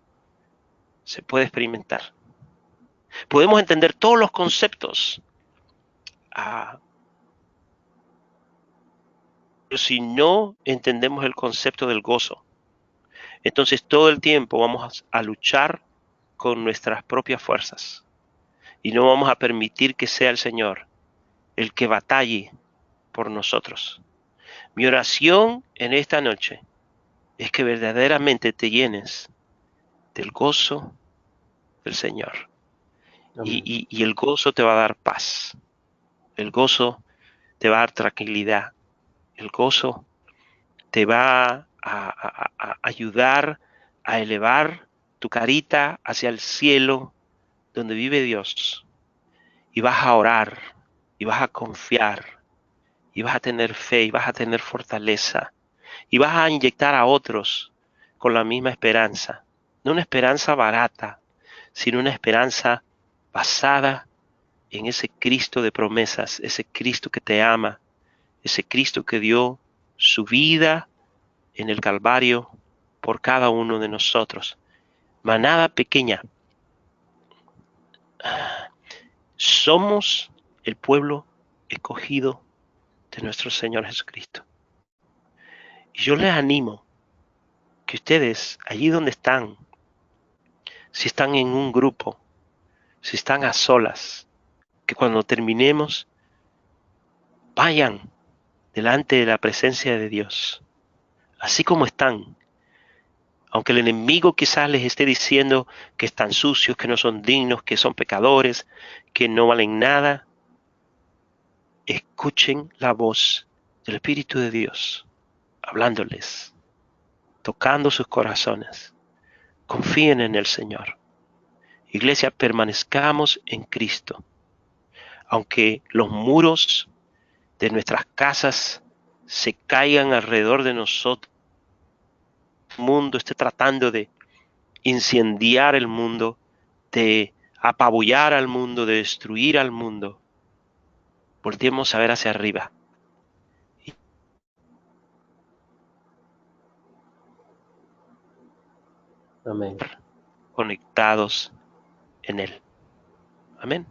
se puede experimentar. Podemos entender todos los conceptos, pero si no entendemos el concepto del gozo, entonces todo el tiempo vamos a luchar con nuestras propias fuerzas y no vamos a permitir que sea el Señor el que batalle por nosotros. Mi oración en esta noche es que verdaderamente te llenes del gozo del Señor. Y el gozo te va a dar paz. El gozo te va a dar tranquilidad. El gozo te va a ayudar a elevar tu carita hacia el cielo donde vive Dios. Y vas a orar, y vas a confiar, y vas a tener fe, y vas a tener fortaleza, y vas a inyectar a otros con la misma esperanza. No una esperanza barata, sino una esperanza basada en ese Cristo de promesas, ese Cristo que te ama, ese Cristo que dio su vida en el Calvario por cada uno de nosotros. Manada pequeña, somos el pueblo escogido de nuestro Señor Jesucristo. Y yo les animo que ustedes, allí donde están, si están en un grupo, si están a solas, que cuando terminemos, vayan delante de la presencia de Dios, así como están. Aunque el enemigo quizás les esté diciendo que están sucios, que no son dignos, que son pecadores, que no valen nada, escuchen la voz del Espíritu de Dios, hablándoles, tocando sus corazones. Confíen en el Señor. Iglesia, permanezcamos en Cristo. Aunque los muros de nuestras casas se caigan alrededor de nosotros, el mundo esté tratando de incendiar el mundo, de apabullar al mundo, de destruir al mundo, volteemos a ver hacia arriba. Amén. Conectados en Él. Amén.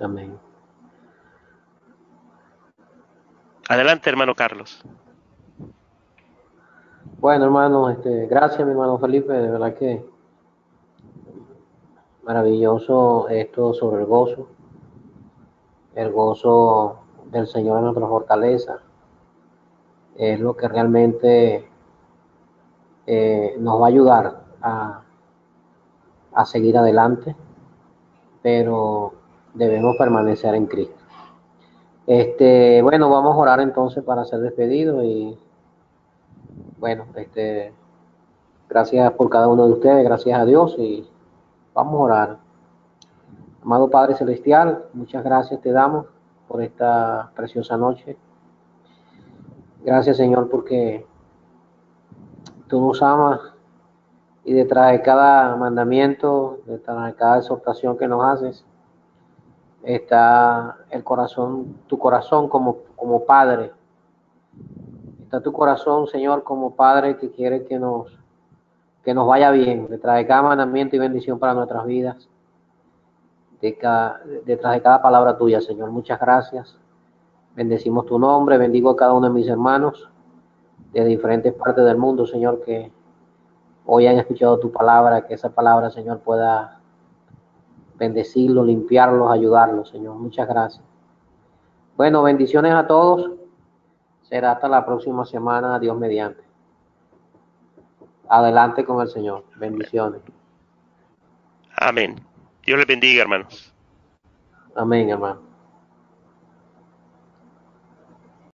Amén. Adelante, hermano Carlos. Bueno, hermano, gracias, mi hermano Felipe, de verdad que maravilloso esto sobre el gozo del Señor es nuestra fortaleza. es lo que realmente nos va a ayudar a seguir adelante, pero debemos permanecer en Cristo. Bueno, vamos a orar entonces para ser despedidos y bueno, gracias por cada uno de ustedes, gracias a Dios y vamos a orar. Amado Padre Celestial, muchas gracias te damos por esta preciosa noche. Gracias, Señor, porque tú nos amas y detrás de cada mandamiento, detrás de cada exhortación que nos haces, está el corazón, tu corazón como Padre. Está tu corazón, Señor, como Padre que quiere que nos vaya bien, detrás de cada mandamiento y bendición para nuestras vidas, detrás de cada palabra tuya, Señor. Muchas gracias. Bendecimos tu nombre, bendigo a cada uno de mis hermanos de diferentes partes del mundo, Señor, que hoy han escuchado tu palabra, que esa palabra, Señor, pueda bendecirlos, limpiarlos, ayudarlos, Señor. Muchas gracias. Bueno, bendiciones a todos. Será hasta la próxima semana, Dios mediante. Adelante con el Señor. Bendiciones. Amén. Dios les bendiga, hermanos. Amén, hermano.